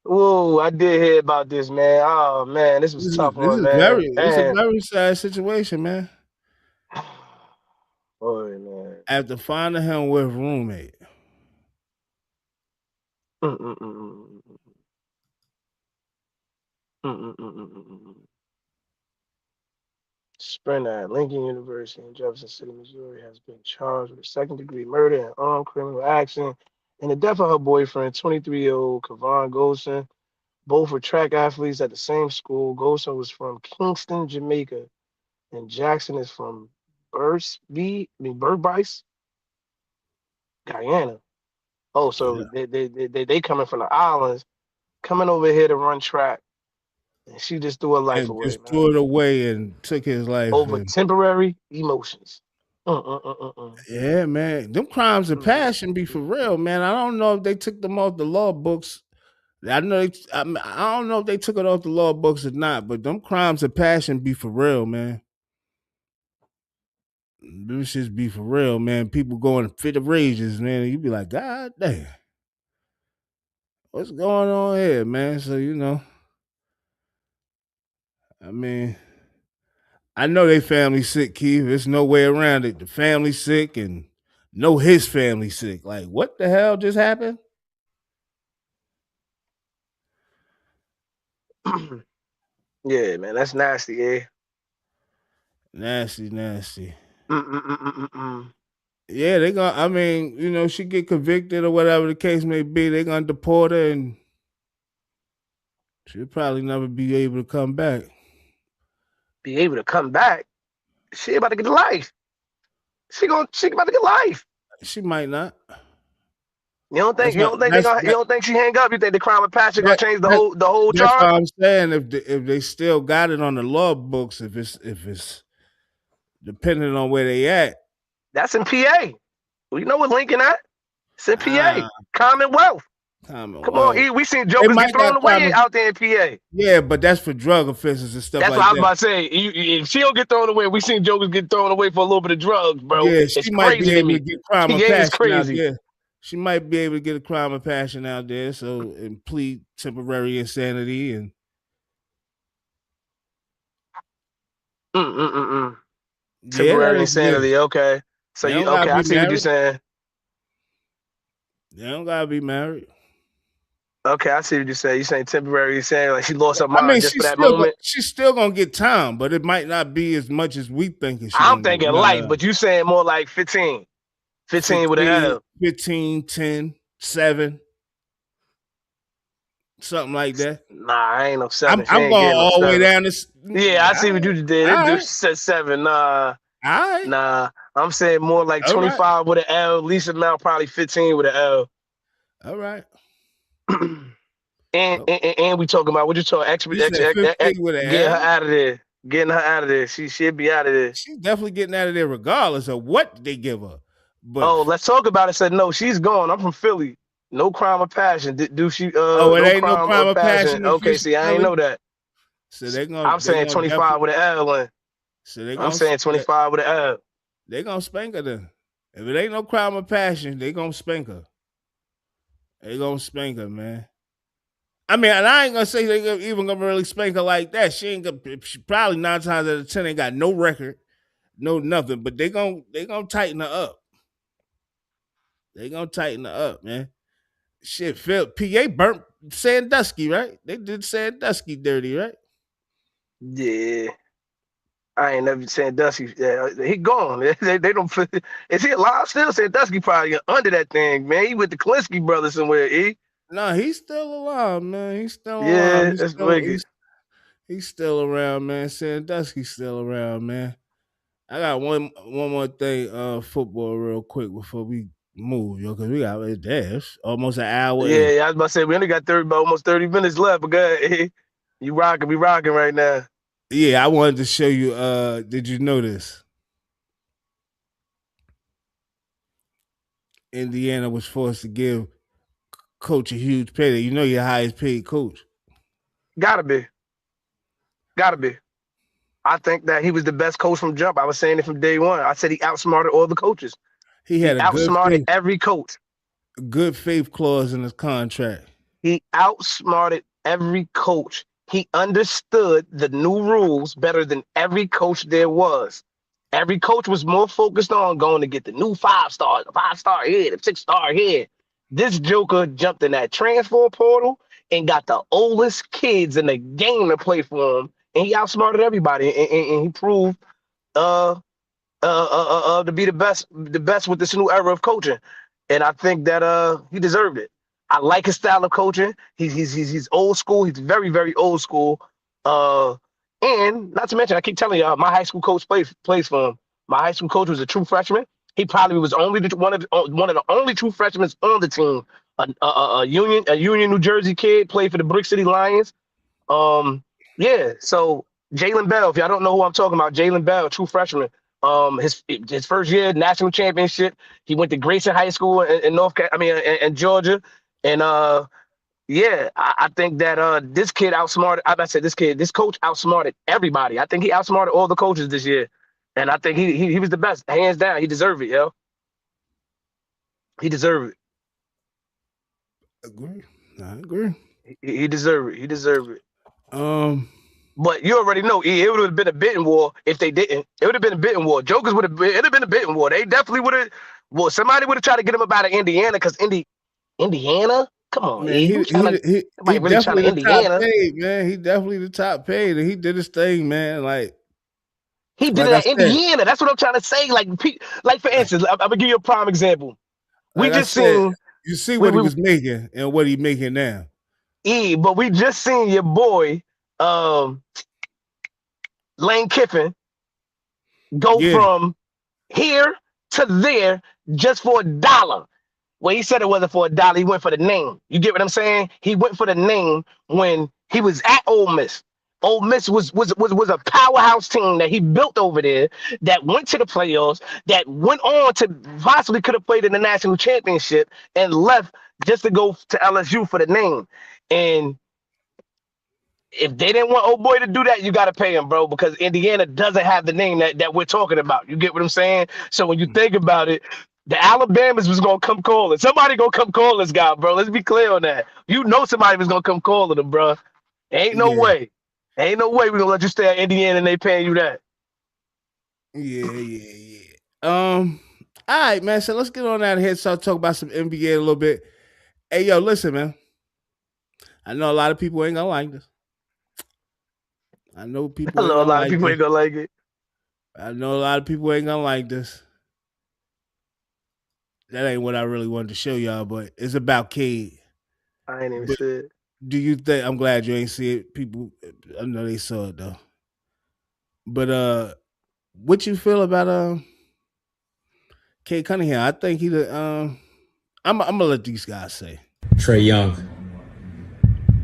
Whoa, I did hear about this, man. Oh man, this was a tough This one, is man. it's a Man, very sad situation, man. boy, man. After finding him with roommate, Mm-mm-mm-mm-mm. Mm-mm-mm-mm-mm. Sprinter at Lincoln University in Jefferson City, Missouri, has been charged with second-degree murder and armed criminal action and the death of her boyfriend, 23-year-old Kavon Golson. Both were track athletes at the same school. Golson was from Kingston, Jamaica, and Jackson is from Birdbice, Guyana. Oh, so yeah, they coming from the islands, coming over here to run track, and she just threw her life and away, just man, threw it away and took his life. over And temporary emotions. Mm-mm-mm-mm-mm. yeah, man, them crimes of passion be for real, man. I don't know if they took them off the law books. I know I don't know if they took it off the law books or not, but them crimes of passion be for real, man. Them shits be for real, man. People going fit of rages, man. And you be like, God damn, what's going on here, man? So I mean, I know they family sick, Keith. There's no way around it. The family sick and know his family sick. Like, what the hell just happened? Yeah, man, that's nasty, eh? Nasty, nasty. Mm-mm-mm-mm-mm. Yeah, they gonna. I mean, she get convicted or whatever the case may be. They gonna deport her, and she'll probably never be able to come back. Be able to come back. She about to get life. She about to get life. She might not. You don't think That's you what don't think they that's gonna you that, don't think she hang up? You think the crime of passion gonna that, change the that whole that's what charge? I'm saying. If they still got it on the law books, if it's depending on where they at. That's in PA. Well, you know what Lincoln at? It's in PA. Ah, Commonwealth. Come on, Commonwealth. E. We seen They jokers get might got thrown away common. out there in PA. Yeah, but that's for drug offenses and stuff That's what like I was that. about to say. If she don't get thrown away, we seen jokers get thrown away for a little bit of drugs, bro. Yeah, It's she might be crazy to able to me. get crime PA of is passion out crazy. there. She might be able to get a crime of passion out there, so and plead temporary insanity and Mm-mm-mm-mm. yeah, Temporary insanity. Okay. So they you don't gotta okay? I be see what you're married. saying. They don't gotta be married. Okay, I see what you're saying. You're saying temporary. You're saying like she lost her I mean, mind just for that moment. she's still gonna get time, but it might not be as much as we thinking she I'm gonna get. thinking life, but you saying more like 15. 15 with an 15, L. 15, 10, 7, something like that. Nah, I ain't no I'm 7. She I'm ain't going getting no all the way 7. down Yeah, I see what you just did. all It right, just said 7. Nah, all right, nah. I'm saying more like all right, 25 with an L. Least amount probably 15 with an L. all right. Oh, And we talking about what you talking you said 15 with an getting her L. out of there. Getting her out of there. She'll be out of there. She's definitely getting out of there regardless of what they give her. But Oh, let's talk about it. Said no, she's gone. I'm from Philly. No crime of passion. Do she it no ain't no crime crime of of passion? passion if you Okay, see, I ain't Philly. know that. So they gonna I'm they saying gonna 25 definitely with an L one. so they I'm gonna saying 25 with an L. they gonna spank her then. If it ain't no crime of passion, they gonna spank her. They gonna spank her, man. I mean, and I ain't gonna say they even gonna really spank her like that. She ain't gonna. She probably 9 times out of 10 ain't got no record, no nothing. But they gonna tighten her up. They gonna tighten her up, man. Shit, Phil PA burnt Sandusky, right? They did Sandusky dirty, right? Yeah. I ain't never saying Dusty. Yeah, he gone. They don't. Is he alive still? Saying Dusty probably under that thing, man. He with the Klinsky brothers somewhere. No, he's still alive, man. He's still alive. Yeah, that's wicked. He's still around, man. Sandusky's still around, man. I got one more thing, football real quick before we move, yo, because we got it's almost an hour in. Yeah, I was about to say we only got about almost 30 minutes left. But good, you rocking, we rocking right now. Yeah, I wanted to show you. Did you notice Indiana was forced to give coach a huge payday? You know, your highest paid coach. Gotta be. I think that he was the best coach from jump. I was saying it from day one. I said he outsmarted all the coaches. He He had a outsmarted every coach. good faith clause in his contract. He outsmarted every coach. He understood the new rules better than every coach there was. Every coach was more focused on going to get the new 5-star, the 5-star here, the 6-star here. This Joker jumped in that transfer portal and got the oldest kids in the game to play for him, and he outsmarted everybody, and he proved uh to be the best with this new era of coaching. And I think that he deserved it. I like his style of coaching. He's old school. He's very, very old school. And not to mention, I keep telling you, my high school coach plays for him. My high school coach was a true freshman. He probably was only one of the only true freshmen on the team. A Union, New Jersey kid, played for the Brick City Lions. Yeah. So Jalen Bell, if y'all don't know who I'm talking about, Jalen Bell, true freshman. His first year national championship. He went to Grayson High School in Georgia, and yeah, I think that this kid outsmarted. This coach outsmarted everybody. I think he outsmarted all the coaches this year, and I think he was the best, hands down. He deserved it, yo. He deserved Agree. I agree. it. He deserved it. He deserved it. But you already know it would have been a bidding war if they didn't. It would have been a bidding war. Jokers would have. It'd have been a bidding war. They definitely would have. Well, somebody would have tried to get him up out of Indiana because Indiana. Come on, man, he really definitely the Indiana. Top paid, man. He definitely the top paid, and he did his thing, man. He did it at Indiana. That's what I'm trying to say. Like for instance, I'm gonna give you a prime example. We just seen. You see what he was making and what he's making now. But we just seen your boy, Lane Kiffin, go from here to there just for $1. Well, he said it wasn't for $1. He went for the name. You get what I'm saying? He went for the name when he was at Ole Miss. Ole Miss was a powerhouse team that he built over there that went to the playoffs, that went on to possibly could have played in the national championship and left just to go to LSU for the name. And if they didn't want old boy to do that, you got to pay him, bro, because Indiana doesn't have the name that we're talking about. You get what I'm saying? So when you think about it, the Alabamas was going to come calling. Somebody going to come call this guy, bro. Let's be clear on that. You know somebody was going to come calling him, bro. Ain't no way. Ain't no way we're going to let you stay at Indiana and they paying you that. Yeah. All right, man. So let's get on out of here and start talking about some NBA a little bit. Hey, yo, listen, man. I know a lot of people ain't going to like this. I know a lot of people ain't gonna like it. I know a lot of people ain't gonna like this. That ain't what I really wanted to show y'all, but it's about Cade. I ain't even see it. Do you think? I'm glad you ain't see it. People, I know they saw it though. But what you feel about Cade Cunningham? I think he the. I'm gonna let these guys say. Trae Young,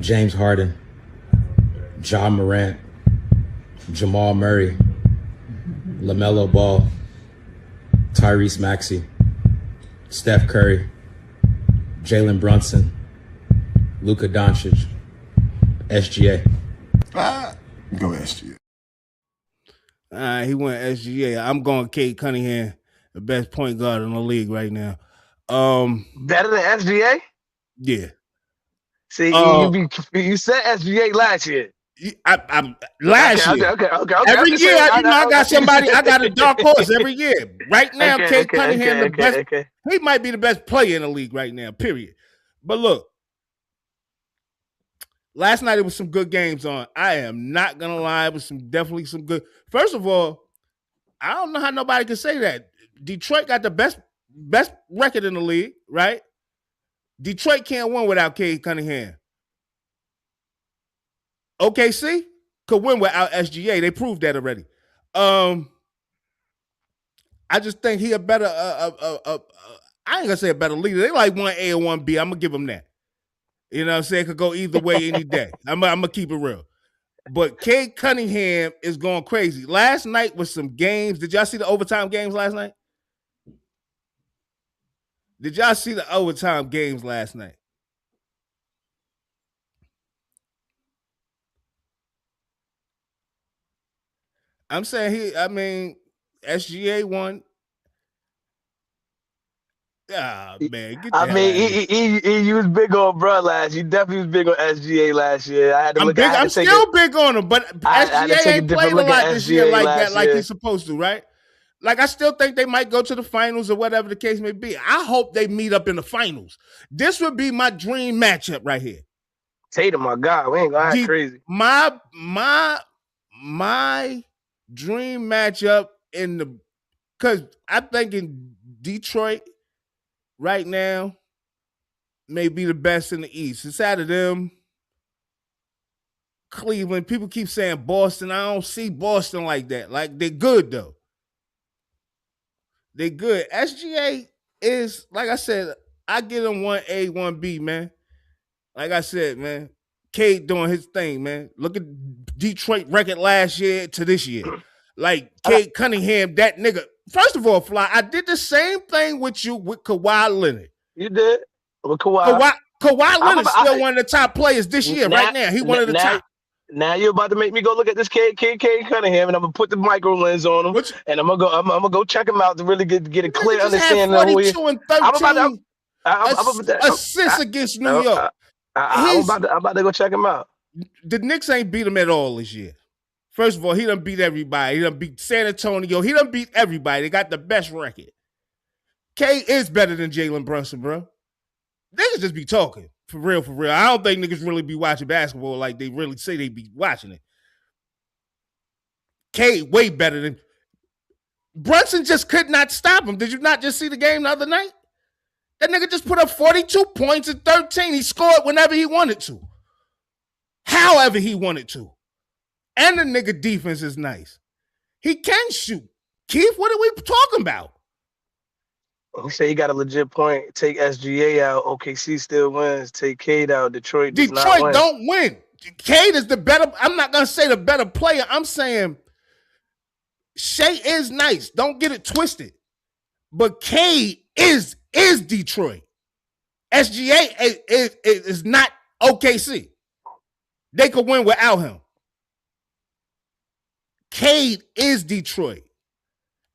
James Harden, Ja Morant, Jamal Murray, LaMelo Ball, Tyrese Maxey, Steph Curry, Jalen Brunson, Luka Doncic, SGA. Go SGA. He went SGA. I'm going Cade Cunningham, the best point guard in the league right now. Better than SGA? Yeah. See, you said SGA last year. Last year. Okay. Every year, I got somebody. I got a dark horse every year. Right now, Cade Cunningham, the best. He might be the best player in the league right now. Period. But look, last night it was some good games on. I am not gonna lie, it was definitely some good. First of all, I don't know how nobody can say that. Detroit got the best record in the league, right? Detroit can't win without Cade Cunningham. OKC could win without SGA. They proved that already. I just think he a better. I ain't gonna say a better leader. They like 1A or 1B. I'm gonna give him that. You know what I'm saying? Could go either way any day. I'm gonna keep it real. But Cade Cunningham is going crazy. Last night was some games. Did y'all see the overtime games last night? Did y'all see the overtime games last night? I'm saying SGA won. Ah, man, get the I hell mean, out of here. he was big on bro last. He definitely was big on SGA last year. I had to I'm look. big. I had I'm to take a. still big on him, but I had to SGA take a ain't different played a look lot at this year SGA like that, last like year. he's supposed to, right? Like I still think they might go to the finals or whatever the case may be. I hope they meet up in the finals. This would be my dream matchup right here. Tatum, my God, we ain't gonna act crazy. My dream matchup because I think in Detroit right now may be the best in the East. It's out of them. Cleveland, people keep saying Boston. I don't see Boston like that. Like they're good though. They're good. SGA is, like I said, I get them 1A, 1B, man. Like I said, man, Cade doing his thing, man. Look at Detroit record last year to this year. Like Cade Cunningham, that nigga. First of all, Fly, I did the same thing with you with Kawhi Leonard. You did with Kawhi. Kawhi Leonard's still one of the top players this year, right now. He one of the top. Now you're about to make me go look at this Cade Cunningham, and I'm gonna put the micro lens on him, and I'm gonna go check him out to really get a clear understanding of who he is. 42 and 13 assists against New York. I'm about to go check him out. The Knicks ain't beat him at all this year. First of all, he done beat everybody. He done beat San Antonio. He done beat everybody. They got the best record. K is better than Jalen Brunson, bro. Niggas just be talking. For real, for real. I don't think niggas really be watching basketball like they really say they be watching it. K way better than Brunson. Just could not stop him. Did you not just see the game the other night? That nigga just put up 42 points and 13. He scored whenever he wanted to. However he wanted to. And the nigga defense is nice. He can shoot. Keith, what are we talking about? You say he got a legit point. Take SGA out. OKC still wins. Take Cade out. Detroit does not win. Don't win. Cade is the better. I'm not going to say the better player. I'm saying Shea is nice. Don't get it twisted. But Cade is Detroit. SGA is not OKC. They could win without him. Cade is Detroit.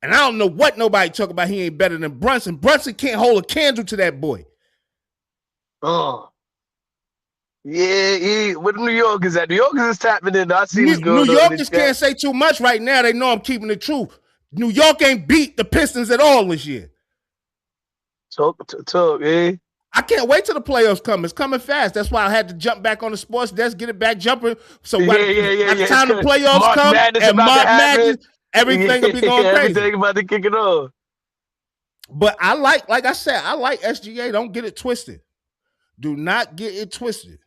And I don't know what nobody talk about. He ain't better than Brunson. Brunson can't hold a candle to that boy. Oh. Yeah, where the New Yorkers at? New Yorkers is tapping in. I see what's going on. New Yorkers can't say too much right now. They know I'm keeping the truth. New York ain't beat the Pistons at all this year. Talk, eh? I can't wait till the playoffs come. It's coming fast. That's why I had to jump back on the sports desk, get it back jumping. So by the time the playoffs come and March Madness, everything will be going crazy. Everything about to kick it off. But I like I said, I like SGA. Don't get it twisted. Do not get it twisted.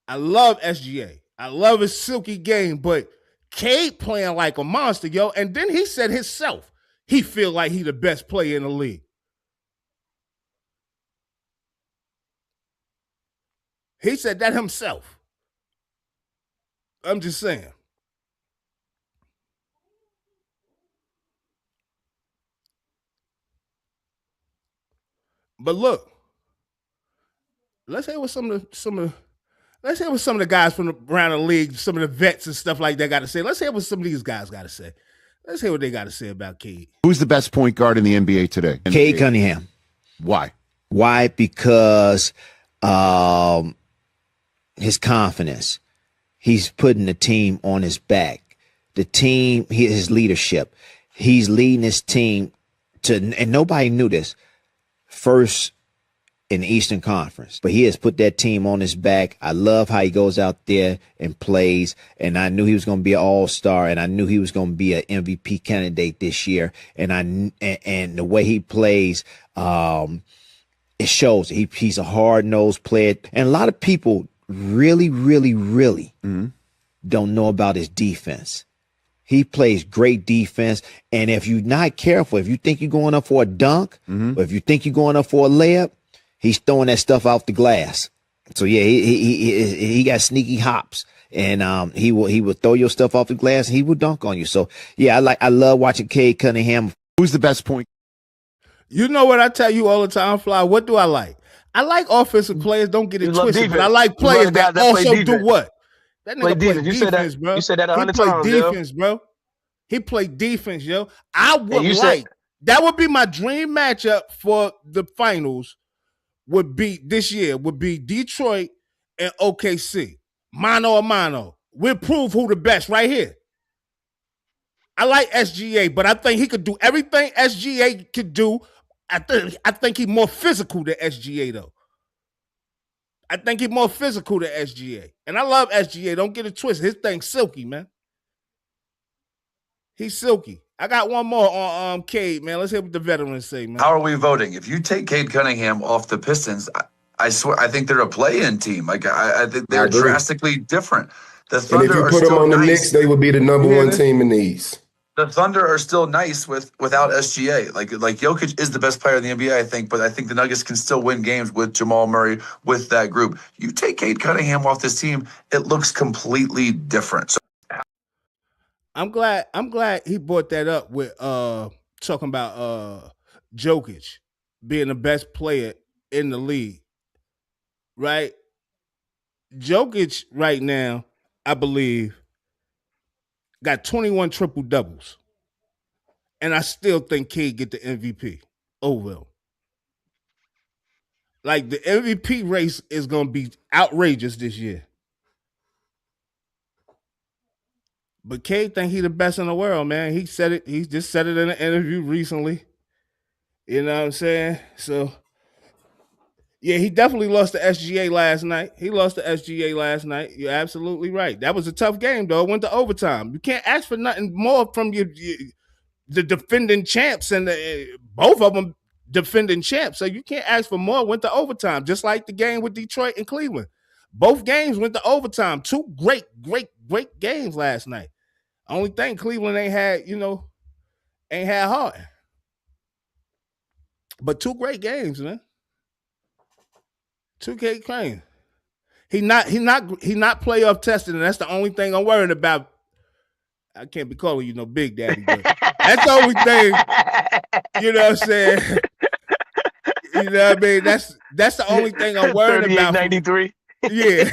I love SGA. I love his silky game, but Cade playing like a monster, yo. And then he said himself, he feel like he the best player in the league. He said that himself. I'm just saying. But look, let's hear what some of the guys from around the league, some of the vets and stuff like that got to say. Let's hear what some of these guys got to say. Let's hear what they got to say about Cade. Who's the best point guard in the NBA today? Cade Cunningham. Why? Why? Because his confidence. He's putting the team on his back. The team, his leadership. He's leading his team to, and nobody knew this, first in the Eastern Conference. But he has put that team on his back. I love how he goes out there and plays. And I knew he was going to be an all-star, and I knew he was going to be an MVP candidate this year. And the way he plays, it shows. He's a hard-nosed player. And a lot of people really, really, really don't know about his defense. He plays great defense. And if you're not careful, if you think you're going up for a dunk, or if you think you're going up for a layup, he's throwing that stuff off the glass. So yeah, he got sneaky hops, and he will throw your stuff off the glass, and he will dunk on you. So yeah, I love watching Cade Cunningham. Who's the best point? You know what I tell you all the time, Fly? What do I like? I like offensive players. Don't get it twisted. But I like players that also do what? That Play nigga play defense. defense, bro. You said that He 100 play times, yo. defense, bro. He play defense, yo. I And would you said that would be my dream matchup for the finals. Would be Detroit and OKC. Mano a mano. We'll prove who the best right here. I like SGA, but I think he could do everything SGA could do. I think he's more physical than SGA, though. I think he's more physical than SGA. And I love SGA. Don't get it twisted. His thing's silky, man. He's silky. I got one more on Cade, man. Let's hear what the veterans say, man. How are we voting? If you take Cade Cunningham off the Pistons, I swear I think they're a play-in team. Like I think they're drastically different. The Thunder and if you are put them still on the nice. Knicks, they would be the number one team in the East. The Thunder are still nice without SGA. Like Jokic is the best player in the NBA, I think, but I think the Nuggets can still win games with Jamal Murray with that group. You take Cade Cunningham off this team, it looks completely different. So I'm glad he brought that up with talking about Jokic being the best player in the league. Right? Jokic right now, I believe, got 21 triple doubles. And I still think Cade get the MVP over him. Like the MVP race is gonna be outrageous this year. But Cade think he the best in the world, man. He said it. He just said it in an interview recently. You know what I'm saying? So, yeah, he definitely lost to SGA last night. You're absolutely right. That was a tough game, though. It went to overtime. You can't ask for nothing more from the defending champs, and both of them defending champs. So you can't ask for more. It went to overtime, just like the game with Detroit and Cleveland. Both games went to overtime. Two great games last night. Only thing Cleveland ain't had Harden. But two great games, man. 2K Crane. He not playoff tested, and that's the only thing I'm worried about. I can't be calling you no Big Daddy, but that's the only thing. You know what I'm saying? You know what I mean? That's the only thing I'm worried about. 93. Yeah.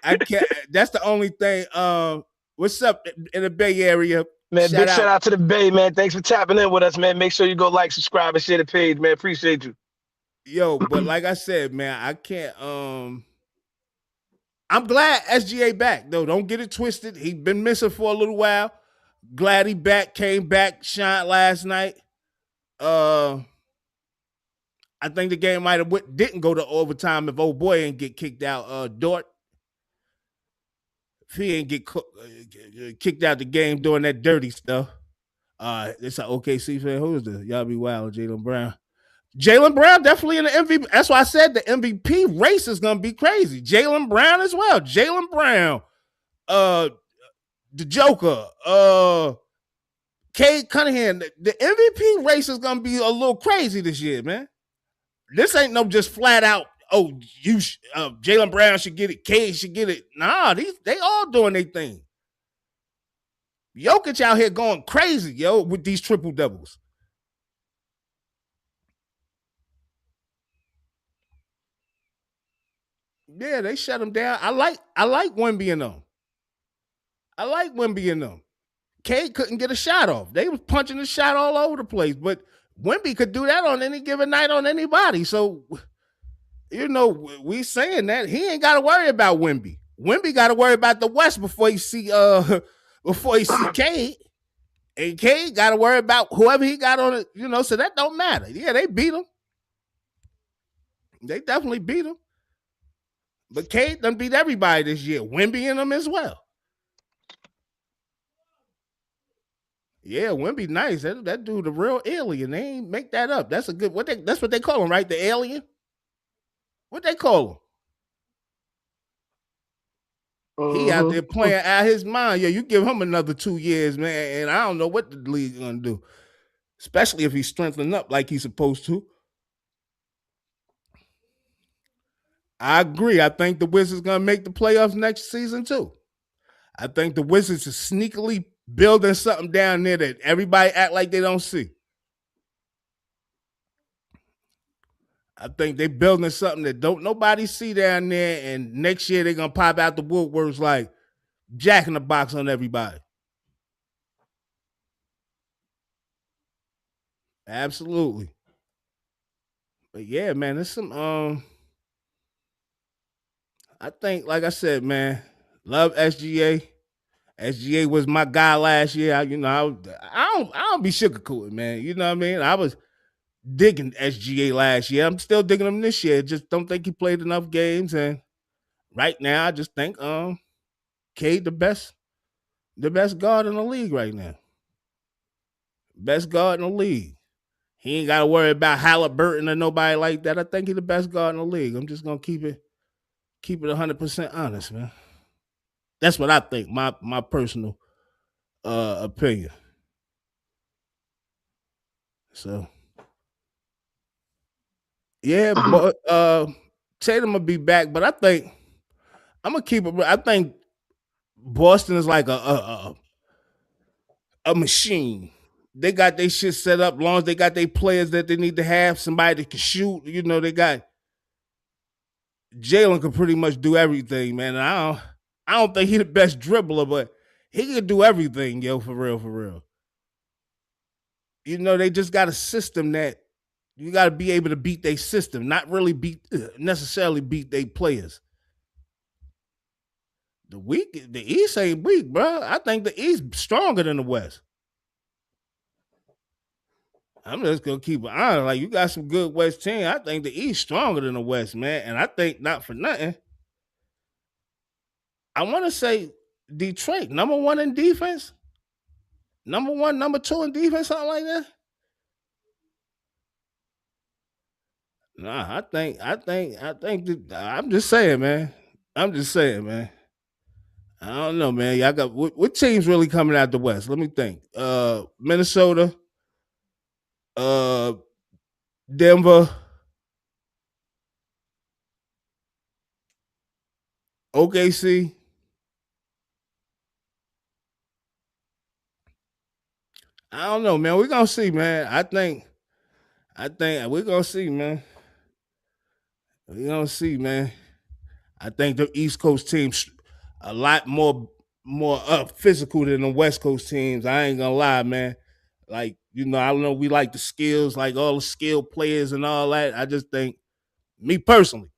I can't. That's the only thing. What's up in the Bay Area? Man, shout out to the Bay, man. Thanks for tapping in with us, man. Make sure you go like, subscribe, and share the page, man. Appreciate you. Yo, but like I said, man, I can't. I'm glad SGA back, though. Don't get it twisted. He been missing for a little while. Glad he back, came back, shined last night. I think the game didn't go to overtime if old boy ain't get kicked out. Dort, if he ain't get kicked out the game doing that dirty stuff. It's an OKC fan. Who is this? Y'all be wild, Jaylen Brown. Jaylen Brown definitely in the MVP. That's why I said the MVP race is gonna be crazy. Jaylen Brown as well. Jaylen Brown, the Joker, Cade Cunningham. The MVP race is gonna be a little crazy this year, man. This ain't no just flat out. Oh, Jaylen Brown should get it. Cade should get it. Nah, they all doing their thing. Jokic out here going crazy, yo, with these triple doubles. Yeah, they shut him down. I like Wemby and them. Cade couldn't get a shot off. They was punching the shot all over the place, but Wemby could do that on any given night on anybody. So, we saying that he ain't got to worry about Wemby. Wemby got to worry about the West before he see Cade. And Cade got to worry about whoever he got on it, so that don't matter. Yeah, they beat him. They definitely beat him. But Cade done beat everybody this year. Wemby and them as well. Yeah, Wemby nice. That dude a real alien. They ain't make that up. That's that's what they call him, right? The alien? What they call him? He out there playing out his mind. Yeah, you give him another 2 years, man, and I don't know what the league's gonna do. Especially if he's strengthening up like he's supposed to. I agree. I think the Wizards gonna make the playoffs next season too. I think the Wizards are sneakily building something down there that everybody act like they don't see. I think they building something that don't nobody see down there, and next year they're gonna pop out the woodworks like Jack in the Box on everybody. Absolutely. But yeah, man, there's some I think, like I said, man, love SGA. SGA was my guy last year. I don't be sugarcoating, man. You know what I mean? I was digging SGA last year. I'm still digging him this year. Just don't think he played enough games. And right now, I just think Cade the best guard in the league right now. Best guard in the league. He ain't got to worry about Halliburton or nobody like that. I think he's the best guard in the league. I'm just gonna keep it 100% honest, man. That's what I think. My personal opinion. So yeah, but Tatum will be back, but I think I'm gonna keep it. I think Boston is like a machine. They got their shit set up. Long as they got their players that they need to have, somebody that can shoot. You know, they got Jalen can pretty much do everything, man. And I don't think he's the best dribbler, but he can do everything, yo, for real, for real. You know, they just got a system that you got to be able to beat their system, not really necessarily beat their players. The East ain't weak, bro. I think the East stronger than the West. I'm just gonna keep it honest. Like, you got some good West team. I think the East stronger than the West, man. And I think, not for nothing, I want to say Detroit number one in defense, number one, number two in defense, something like that. Nah, I'm just saying, man. I'm just saying, man. I don't know, man. Y'all got what teams really coming out the West? Let me think. Minnesota, uh, Denver, OKC. I don't know, man. We're gonna see, man. I think we're gonna see, man. We're gonna see, man. I think the East Coast teams a lot more physical than the West Coast teams. I ain't gonna lie, man. Like, you know, I don't know, we like the skills, like all the skilled players and all that. I just think, me personally,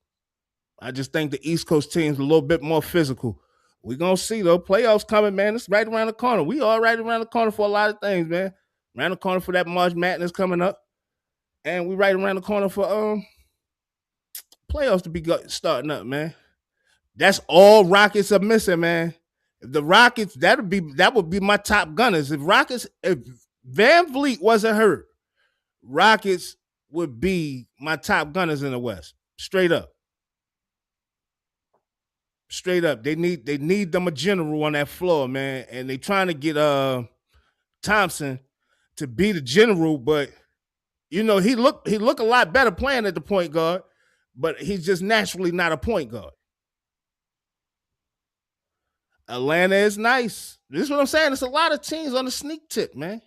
I just think the East Coast team's a little bit more physical. We're gonna see though. Playoffs coming, man. It's right around the corner. We all right around the corner for a lot of things, man. Around the corner for that March Madness coming up. And we right around the corner for playoffs to be starting up, man. That's all Rockets are missing, man. If the Rockets, that would be my top gunners. If Van Vliet wasn't hurt, Rockets would be my top gunners in the West. Straight up. Straight up. They need them a general on that floor, man. And they trying to get Thompson to be the general, but you know, he look a lot better playing at the point guard, but he's just naturally not a point guard. Atlanta is nice. This is what I'm saying. It's a lot of teams on the sneak tip, man.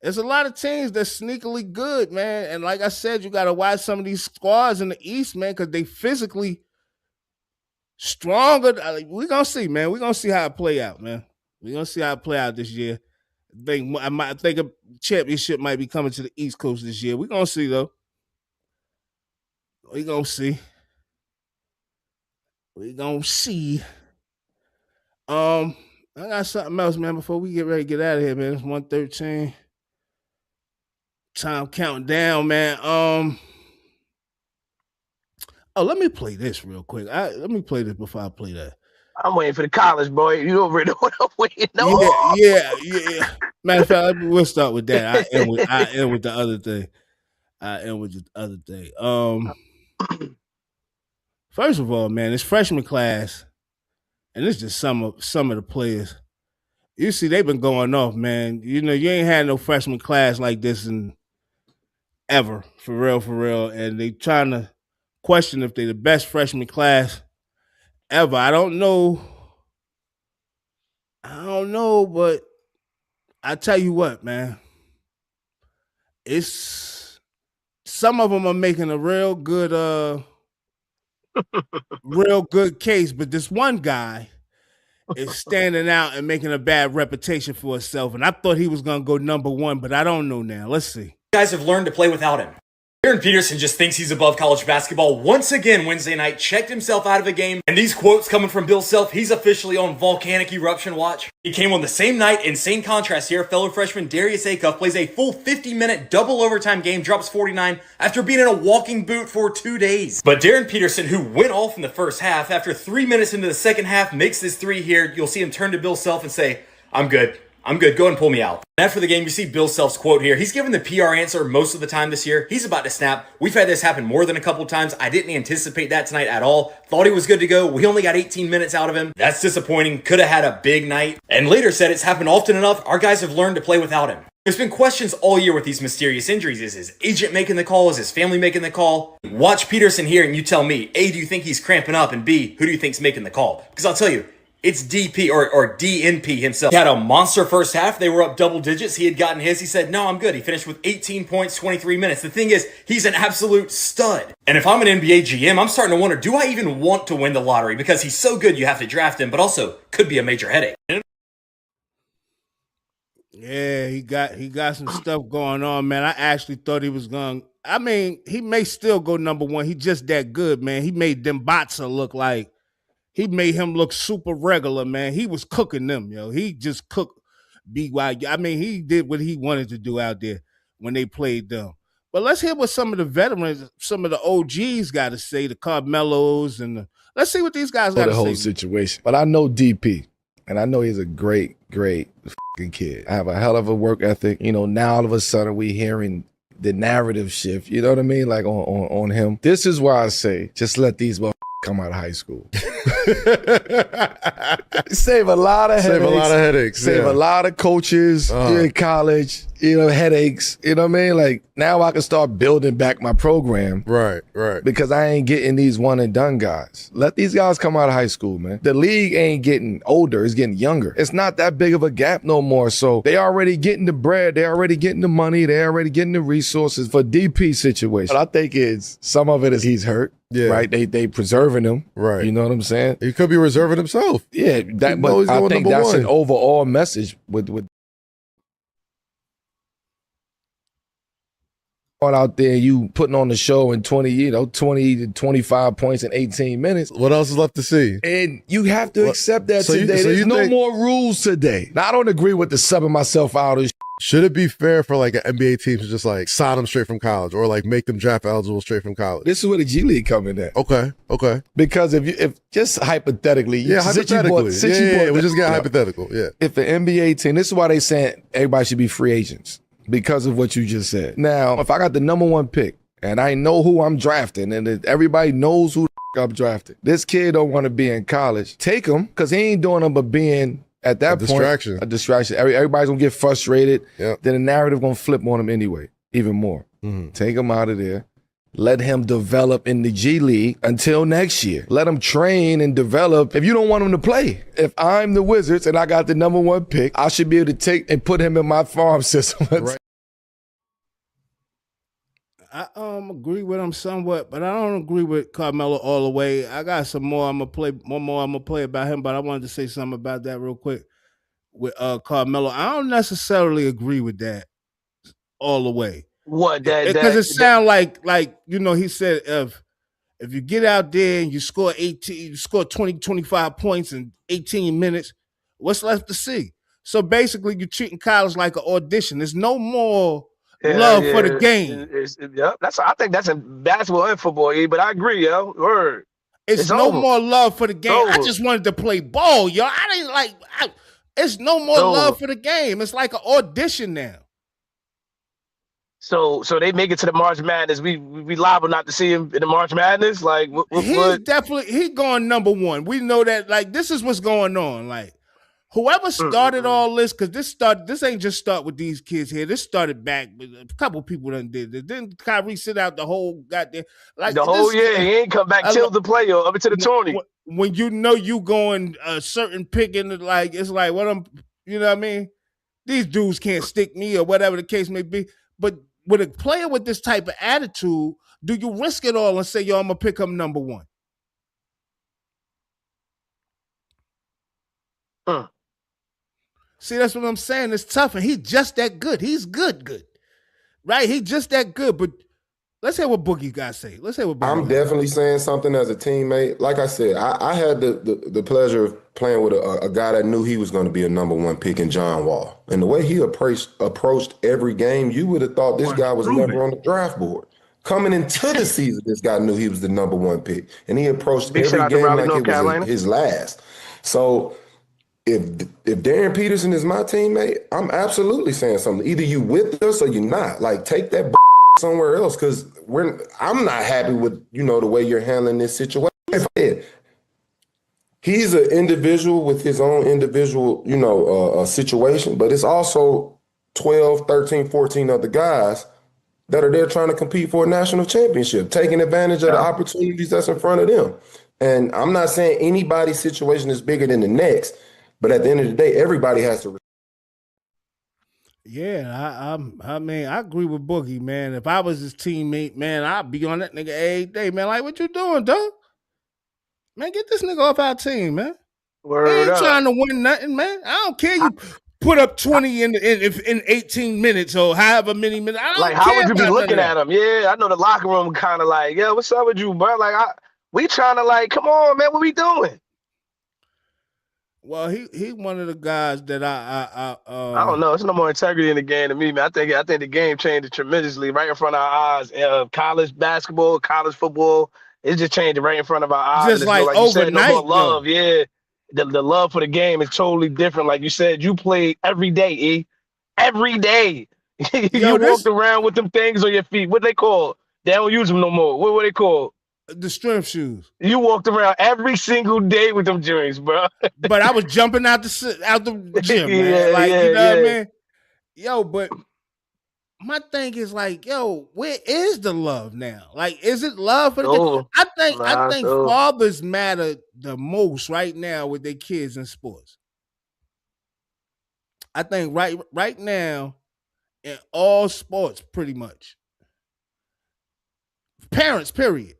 There's a lot of teams that's sneakily good, man. And like I said, you got to watch some of these squads in the East, man, because they physically stronger. We're going to see, man. We're going to see how it play out, man. We're going to see how it play out this year. I think a championship might be coming to the East Coast this year. We're going to see, though. We're going to see. We're going to see. I got something else, man, before we get ready to get out of here, man. It's 1:13. Time counting down, man. Let me play this real quick. Let me play this before I play that. I'm waiting for the college, boy. You already know what I'm waiting on. Yeah. Matter of fact, we'll start with that. I end with the other thing. First of all, man, this freshman class, and it's just some of the players. You see, they've been going off, man. You know, you ain't had no freshman class like this in ever, for real. And they trying to question if they're the best freshman class ever. I don't know, but I tell you what, man. It's some of them are making a real good case, but this one guy is standing out and making a bad reputation for himself. And I thought he was going to go number one, but I don't know now. Let's see. Guys have learned to play without him. Darren Peterson just thinks he's above college basketball once again Wednesday night, checked himself out of a game, and these quotes coming from Bill Self, he's officially on volcanic eruption watch. He came on the same night, insane contrast here, fellow freshman Darius Acuff plays a full 50-minute double overtime game, drops 49 after being in a walking boot for 2 days. But Darren Peterson, who went off in the first half, after 3 minutes into the second half, makes this three here. You'll see him turn to Bill Self and say, I'm good, go and pull me out. After the game, you see Bill Self's quote here. He's given the PR answer most of the time this year. He's about to snap. We've had this happen more than a couple times. I didn't anticipate that tonight at all. Thought he was good to go. We only got 18 minutes out of him. That's disappointing. Could have had a big night. And later said it's happened often enough. Our guys have learned to play without him. There's been questions all year with these mysterious injuries. Is his agent making the call? Is his family making the call? Watch Peterson here and you tell me, A, do you think he's cramping up? And B, who do you think's making the call? Because I'll tell you, it's DP or DNP himself. He had a monster first half. They were up double digits. He had gotten his. He said, no, I'm good. He finished with 18 points, 23 minutes. The thing is, he's an absolute stud. And if I'm an NBA GM, I'm starting to wonder, do I even want to win the lottery? Because he's so good, you have to draft him, but also could be a major headache. Yeah, he got some stuff going on, man. I actually thought he was going. I mean, he may still go number one. He just that good, man. He made Dembatsa look like. He made him look super regular, man. He was cooking them, yo. He just cooked BYU. I mean, he did what he wanted to do out there when they played them. But let's hear what some of the veterans, some of the OGs got to say, the Carmelos, and let's see what these guys got to say. The whole situation. But I know DP, and I know he's a great fucking kid. I have a hell of a work ethic. You know, now all of a sudden we hearing the narrative shift. You know what I mean? Like on him. This is why I say, just let these come out of high school. Save a lot of headaches. Save a lot of coaches in college, headaches. You know what I mean? Like, now I can start building back my program. Right. Because I ain't getting these one and done guys. Let these guys come out of high school, man. The league ain't getting older, it's getting younger. It's not that big of a gap no more. So they already getting the bread, they already getting the money, they already getting the resources for DP situation. But I think some of it is he's hurt. Yeah. Right. They preserving him. Right. You know what I'm saying? He could be reserving himself. Yeah. But I think that's an overall message with out there, you putting on the show in 20 to 25 points in 18 minutes. What else is left to see? And you have to accept that today. There's no more rules today. Now, I don't agree with the subbing myself out of Should it be fair for like an NBA team to just like sign them straight from college or like make them draft eligible straight from college? This is where the G League come in at. Okay. Because if just hypothetically, we just get hypothetical. Yeah. If the NBA team, this is why they saying everybody should be free agents because of what you just said. Now, if I got the number one pick and I know who I'm drafting and everybody knows who the I'm drafting, this kid don't want to be in college. Take him because he ain't doing them but being. At that point, a distraction. Everybody's gonna get frustrated. Yep. Then the narrative gonna flip on him anyway, even more. Mm-hmm. Take him out of there. Let him develop in the G League until next year. Let him train and develop if you don't want him to play. If I'm the Wizards and I got the number one pick, I should be able to take and put him in my farm system. Right. I agree with him somewhat, but I don't agree with Carmelo all the way. I got some more. I'm gonna play about him, but I wanted to say something about that real quick with Carmelo. I don't necessarily agree with that all the way. What that? Because it sounds like he said if you get out there and you score 20, 25 points in 18 minutes, what's left to see? So basically, you're treating college like an audition. There's no more love for the game. I think that's in basketball and football, but I agree, yo. Word. It's no more love for the game. I just wanted to play ball, yo. I didn't it's no more love for the game. It's like an audition now. So they make it to the March Madness. We liable not to see him in the March Madness. Like he's going number one. We know that. Like, this is what's going on. Like, whoever started all this, because this ain't just start with these kids here. This started back with a couple people done did this. Didn't Kyrie sit out the whole goddamn he ain't come back till the playoff, up into the tourney. When you know you going a certain pick in it's like what I'm, you know what I mean? These dudes can't stick me or whatever the case may be. But with a player with this type of attitude, do you risk it all and say, yo, I'm gonna pick him number one? See, that's what I'm saying. It's tough, and he's just that good. He's good. Right? He's just that good. But let's hear what Boogie got to say. I'm definitely saying something as a teammate. Like I said, I had the pleasure of playing with a guy that knew he was going to be a number one pick in John Wall. And the way he approached every game, you would have thought this guy was never on the draft board. Coming into the season, this guy knew he was the number one pick. And he approached every game like it was his last. So if Darren Peterson is my teammate, I'm absolutely saying something. Either you with us or you're not. Like, take that somewhere else, because I'm not happy with, the way you're handling this situation. He's an individual with his own individual, situation, but it's also 12, 13, 14 other guys that are there trying to compete for a national championship, taking advantage of the opportunities that's in front of them. And I'm not saying anybody's situation is bigger than the next, but at the end of the day, everybody has to. Yeah, I mean, I agree with Boogie, man. If I was his teammate, man, I'd be on that nigga every day, man. Like, what you doing, dog? Man, get this nigga off our team, man. He ain't trying to win nothing, man. I don't care you put up 20 in 18 minutes or however many minutes. I don't care. How would you be looking at him? Yeah, I know the locker room kind of like, yeah, what's up with you, bro? Like, we trying to come on, man, what we doing? Well, he one of the guys that I don't know. It's no more integrity in the game to me, man. I think the game changed tremendously right in front of our eyes. College basketball, college football, it's just changing right in front of our eyes. Just like overnight, you said, no more love. Though. Yeah, the love for the game is totally different. Like you said, you played every day, E. Every day. You walked around with them things on your feet. What they call? They don't use them no more. What they call? The strength shoes. You walked around every single day with them joints, bro. But I was jumping out the gym, man. What I mean? Yo, but my thing is yo, where is the love now? Like, is it love for the kids? I think fathers matter the most right now with their kids in sports. I think right now in all sports, pretty much. Parents, period.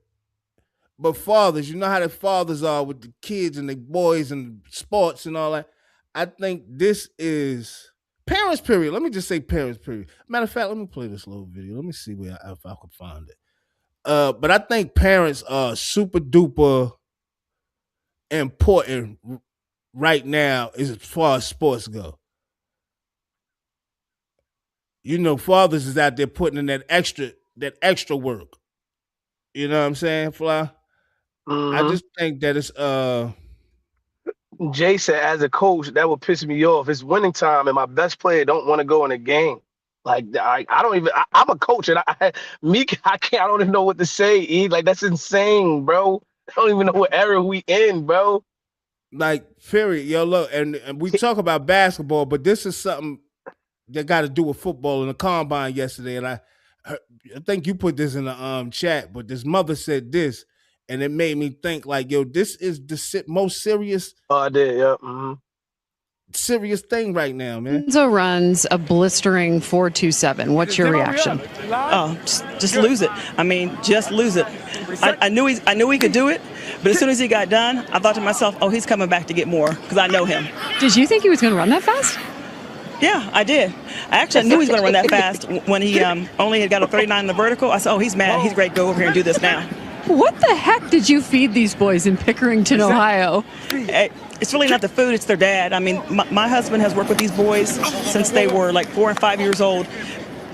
But fathers, you know how the fathers are with the kids and the boys and sports and all that. I think this is parents, period. Let me just say parents, period. Matter of fact, let me play this little video. Let me see if I can find it. But I think parents are super duper important right now as far as sports go. Fathers is out there putting in that extra work. You know what I'm saying, Fly? I just think that it's Jay said, as a coach, that would piss me off. It's winning time, and my best player don't want to go in a game. Like I don't even. I'm a coach, and I don't even know what to say. E, like, that's insane, bro. I don't even know what era we in, bro. Like, period. Yo, look, and we talk about basketball, but this is something that got to do with football in the combine yesterday, and I think you put this in the chat, but this mother said this. And it made me think yo, this is the most serious. Oh, I did, yeah. Mm-hmm. Serious thing right now, man. Enzo runs a blistering 4.27. What's your reaction? Oh, just lose it. I mean, just lose it. I knew he could do it, but as soon as he got done, I thought to myself, oh, he's coming back to get more because I know him. Did you think he was going to run that fast? Yeah, I did. I knew he was going to run that fast when he only had got a 39 in the vertical. I said, oh, he's mad. He's ready to go over here and do this now. What the heck did you feed these boys in Pickerington, Ohio? It's really not the food, it's their dad. I mean, my husband has worked with these boys since they were like 4 and 5 years old.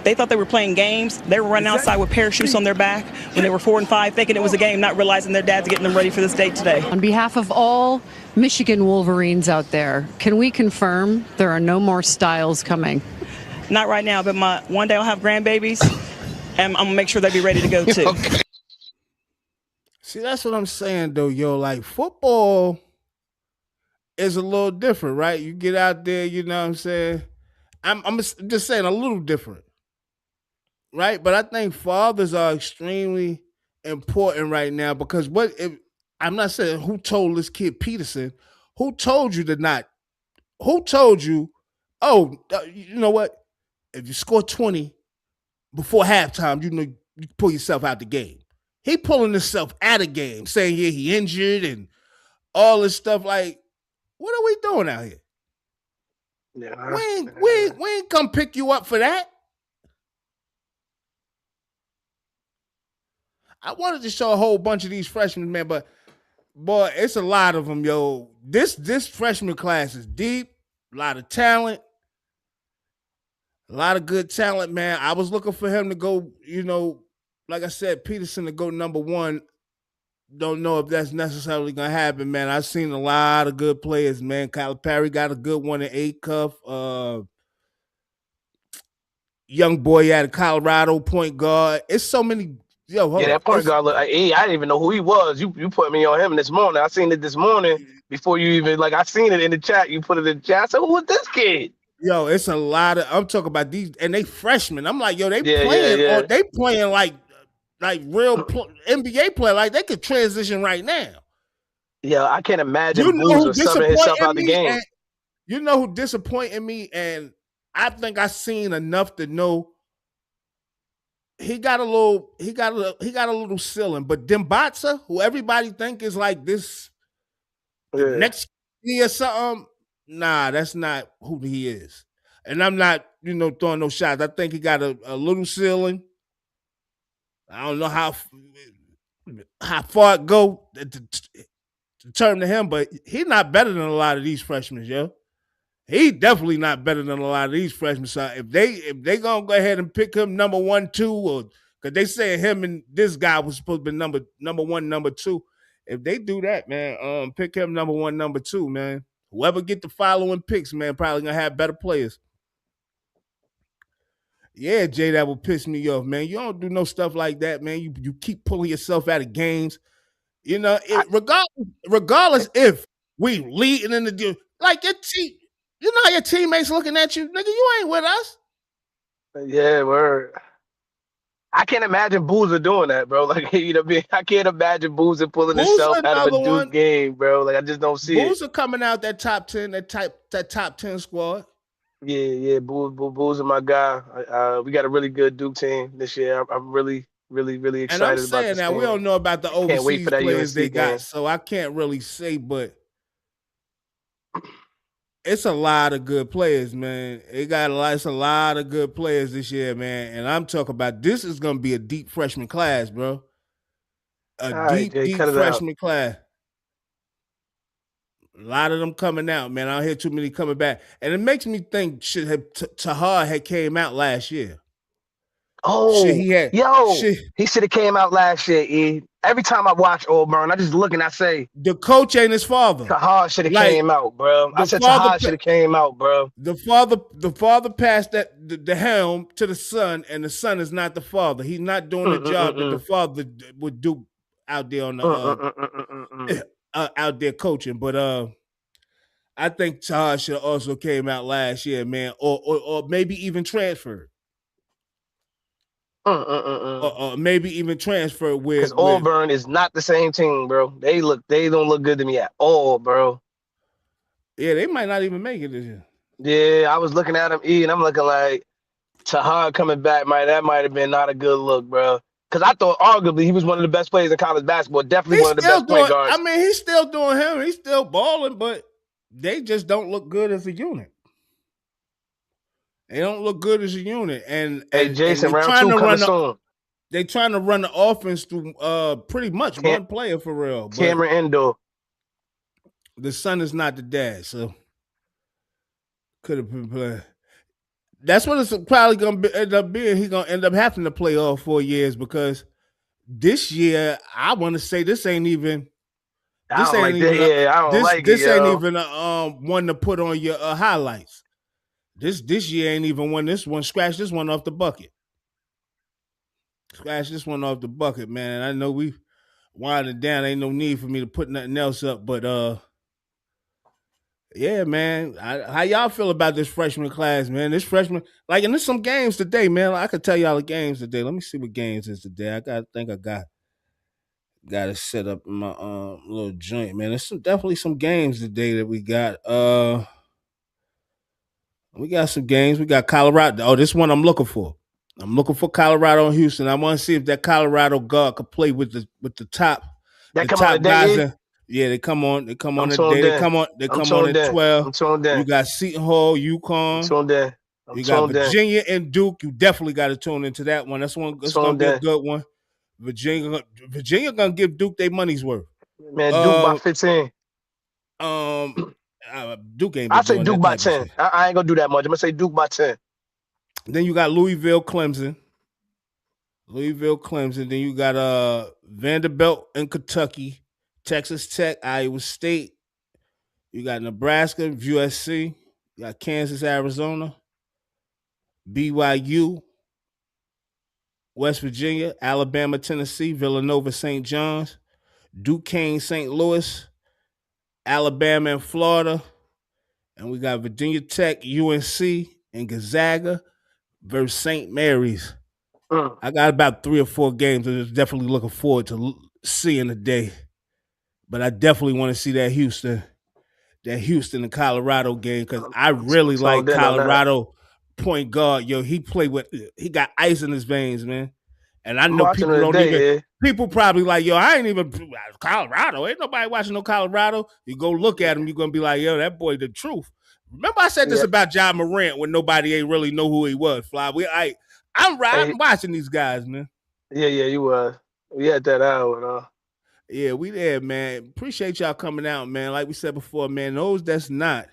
They thought they were playing games. They were running outside with parachutes on their back when they were 4 and 5, thinking it was a game, not realizing their dad's getting them ready for this day today. On behalf of all Michigan Wolverines out there, can we confirm there are no more Styles coming? Not right now, but one day I'll have grandbabies, and I'm going to make sure they'll be ready to go too. Okay. See, that's what I'm saying, though, yo. Like, football is a little different, right? You get out there, you know what I'm saying? I'm just saying a little different, right? But I think fathers are extremely important right now because I'm not saying who told this kid Peterson, who told you who told you, oh, you know what? If you score 20, before halftime, you pull yourself out the game. He pulling himself out of game, saying yeah, he injured and all this stuff. Like, what are we doing out here? Yeah, we ain't come pick you up for that. I wanted to show a whole bunch of these freshmen, man, but boy, it's a lot of them, yo. This freshman class is deep, a lot of talent, a lot of good talent, man. I was looking for him to go, like I said, Peterson to go number one. Don't know if that's necessarily gonna happen, man. I've seen a lot of good players, man. Calipari got a good one in A cuff. Young boy out of Colorado, point guard. It's so many. Yo, hold on. That point guard. I didn't even know who he was. You put me on him this morning. I seen it this morning before you even I seen it in the chat. You put it in the chat. I said, who is this kid? Yo, it's a lot of. I'm talking about these, and they freshmen. I'm like, yo, they playing. They playing like real NBA player. Like they could transition right now. Yeah, I can't imagine Boozer subbing himself out the game. You know who disappointed me, and I think I seen enough to know he got a little ceiling. But Dembatza, who everybody think is like this next year or something, nah, that's not who he is. And I'm not, throwing no shots. I think he got a little ceiling. I don't know how far it go to turn to him, but he's not better than a lot of these freshmen, yo. He definitely not better than a lot of these freshmen. So if they gonna go ahead and pick him number 1, 2, or because they say him and this guy was supposed to be number 1, number 2. If they do that, man, pick him number 1, number 2, man. Whoever get the following picks, man, probably gonna have better players. Yeah, Jay, that will piss me off, man. You don't do no stuff like that, man. You keep pulling yourself out of games. Regardless if we leading in the deal, like your team, how your teammates looking at you, nigga. You ain't with us. Yeah, word. I can't imagine Boozer doing that, bro. I can't imagine Boozer pulling himself out of a Duke game, bro. I just don't see Boozer coming out that top 10, that top 10 squad. Yeah, Boozer, my guy. We got a really good Duke team this year. I'm really, really, really excited about this. And I'm saying now, we don't know about the overseas players they got, game. so I can't really say, but it's a lot of good players, man. It's a lot of good players this year, man. And I'm talking about this is going to be a deep freshman class, bro. Deep freshman class. A lot of them coming out, man. I don't hear too many coming back. And it makes me think Tahar had came out last year. Oh, he should have came out last year, E. Every time I watch Auburn, I just look and I say, the coach ain't his father. Tahar should have came out, bro. I said Tahar should have came out, bro. The father passed the helm to the son, and the son is not the father. He's not doing the job that the father would do out there on the out there coaching. But I think Tahar should have also came out last year, man, or maybe even transferred. Or maybe even transfer because Auburn is not the same team, bro. They don't look good to me at all, bro. Yeah, they might not even make it this year. Yeah, I was looking at them, and I'm looking like Tahar coming back. That might have been not a good look, bro. Because I thought arguably he was one of the best players in college basketball. Definitely one of the best point guards. I mean, he's still doing him. He's still balling, but they just don't look good as a unit. They don't look good as a unit. And Jason, and round 2 coming soon. They're trying to run the offense through pretty much one player for real. Cameron Indoor. The son is not the dad, so could have been playing. That's what it's probably going to end up being. He's going to end up having to play all 4 years because this year, I want to say this ain't even. This ain't even one to put on your highlights. This year ain't even one. This one, scratch this one off the bucket. Scratch this one off the bucket, man. I know we winding down. Ain't no need for me to put nothing else up, but yeah, man. How y'all feel about this freshman class, man? This freshman, and there's some games today, man. I could tell y'all the games today. Let me see what games is today. I got it set up in my little joint, man. There's definitely some games today that we got. We got some games. We got Colorado. Oh, this one I'm looking for. I'm looking for Colorado and Houston. I want to see if that Colorado guard could play with the top That the come on top today, guys. E? Yeah, they come on I'm the day. tuned They in. come on I'm tuned at in. 12. I'm tuned in. You got Seton Hall, I'm UConn. tuned in. I'm You got tuned in. Virginia and Duke. You definitely got to tune into that one. That's gonna be a good one. Virginia gonna give Duke their money's worth. Man, Duke by 15. Duke ain't. I say doing Duke that by type of 10. shit. I ain't gonna do that much. I'm gonna say Duke by 10. Then you got Louisville, Clemson. Then you got Vanderbilt and Kentucky, Texas Tech, Iowa State. You got Nebraska, USC. You got Kansas, Arizona, BYU, West Virginia, Alabama, Tennessee, Villanova, St. John's, Duquesne, St. Louis, Alabama and Florida. And we got Virginia Tech, UNC, and Gonzaga versus St. Mary's. I got about 3 or 4 games that I'm definitely looking forward to seeing today. But I definitely want to see that Houston and Colorado game because I really like Colorado point guard. Yo, he got ice in his veins, man. And I know people don't even. People probably like, yo, I ain't even Colorado. Ain't nobody watching no Colorado. You go look at him, you're gonna be like, yo, that boy, the truth. Remember, I said this about Ja Morant when nobody ain't really know who he was. Fly, I'm watching these guys, man. Yeah, you was. We had that hour. Yeah, we there, man. Appreciate y'all coming out, man. Like we said before, man, those that's not,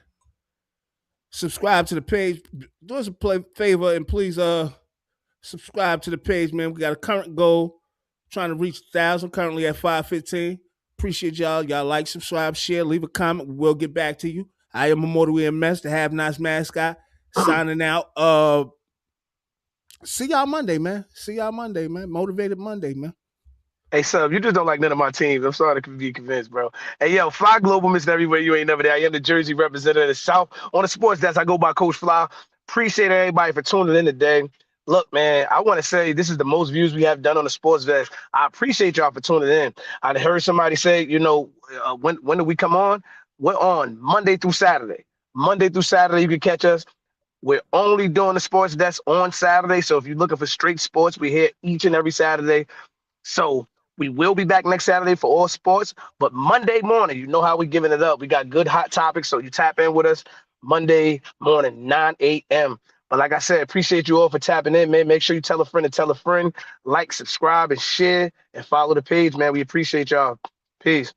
subscribe to the page. Do us a favor and please subscribe to the page, man. We got a current goal, trying to reach 1,000, currently at 515. Appreciate y'all. Y'all like, subscribe, share, leave a comment. We will get back to you. I am Immortal EMS, the Have Nots mascot, signing out. See y'all Monday, man. Motivated Monday, man. Hey, Sub, you just don't like none of my teams. I'm sorry to be convinced, bro. Hey, yo, Fly Global, Mr. Everywhere You Ain't Never There. I am the Jersey representative of the South. On the sports desk, I go by Coach Fly. Appreciate everybody for tuning in today. Look, man, I want to say this is the most views we have done on the sports desk. I appreciate y'all for tuning in. I heard somebody say, when do we come on? We're on Monday through Saturday. Monday through Saturday, you can catch us. We're only doing the sports desk on Saturday. So if you're looking for straight sports, we're here each and every Saturday. So we will be back next Saturday for all sports. But Monday morning, you know how we're giving it up. We got good hot topics. So you tap in with us Monday morning, 9 a.m. But like I said, appreciate you all for tapping in, man. Make sure you tell a friend to tell a friend. Like, subscribe, and share, and follow the page, man. We appreciate y'all. Peace.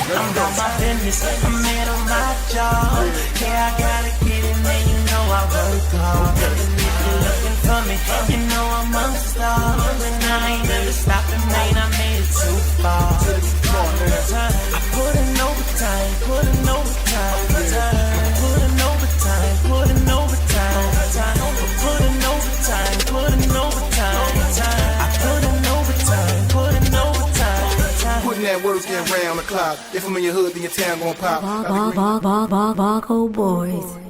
I'm about my business, I'm in on my job. Yeah, I gotta get it, man, you know I work hard. And if you're looking for me, you know I'm amongst the stars. And I ain't never stopping, man, I made it too far. I put in overtime, put in overtime. I put in overtime, put in overtime. I put in overtime, put in overtime. I put in overtime, put in overtime. Putting that work in round the clock. If I'm in your hood, then your town gon' pop. Barco Boys.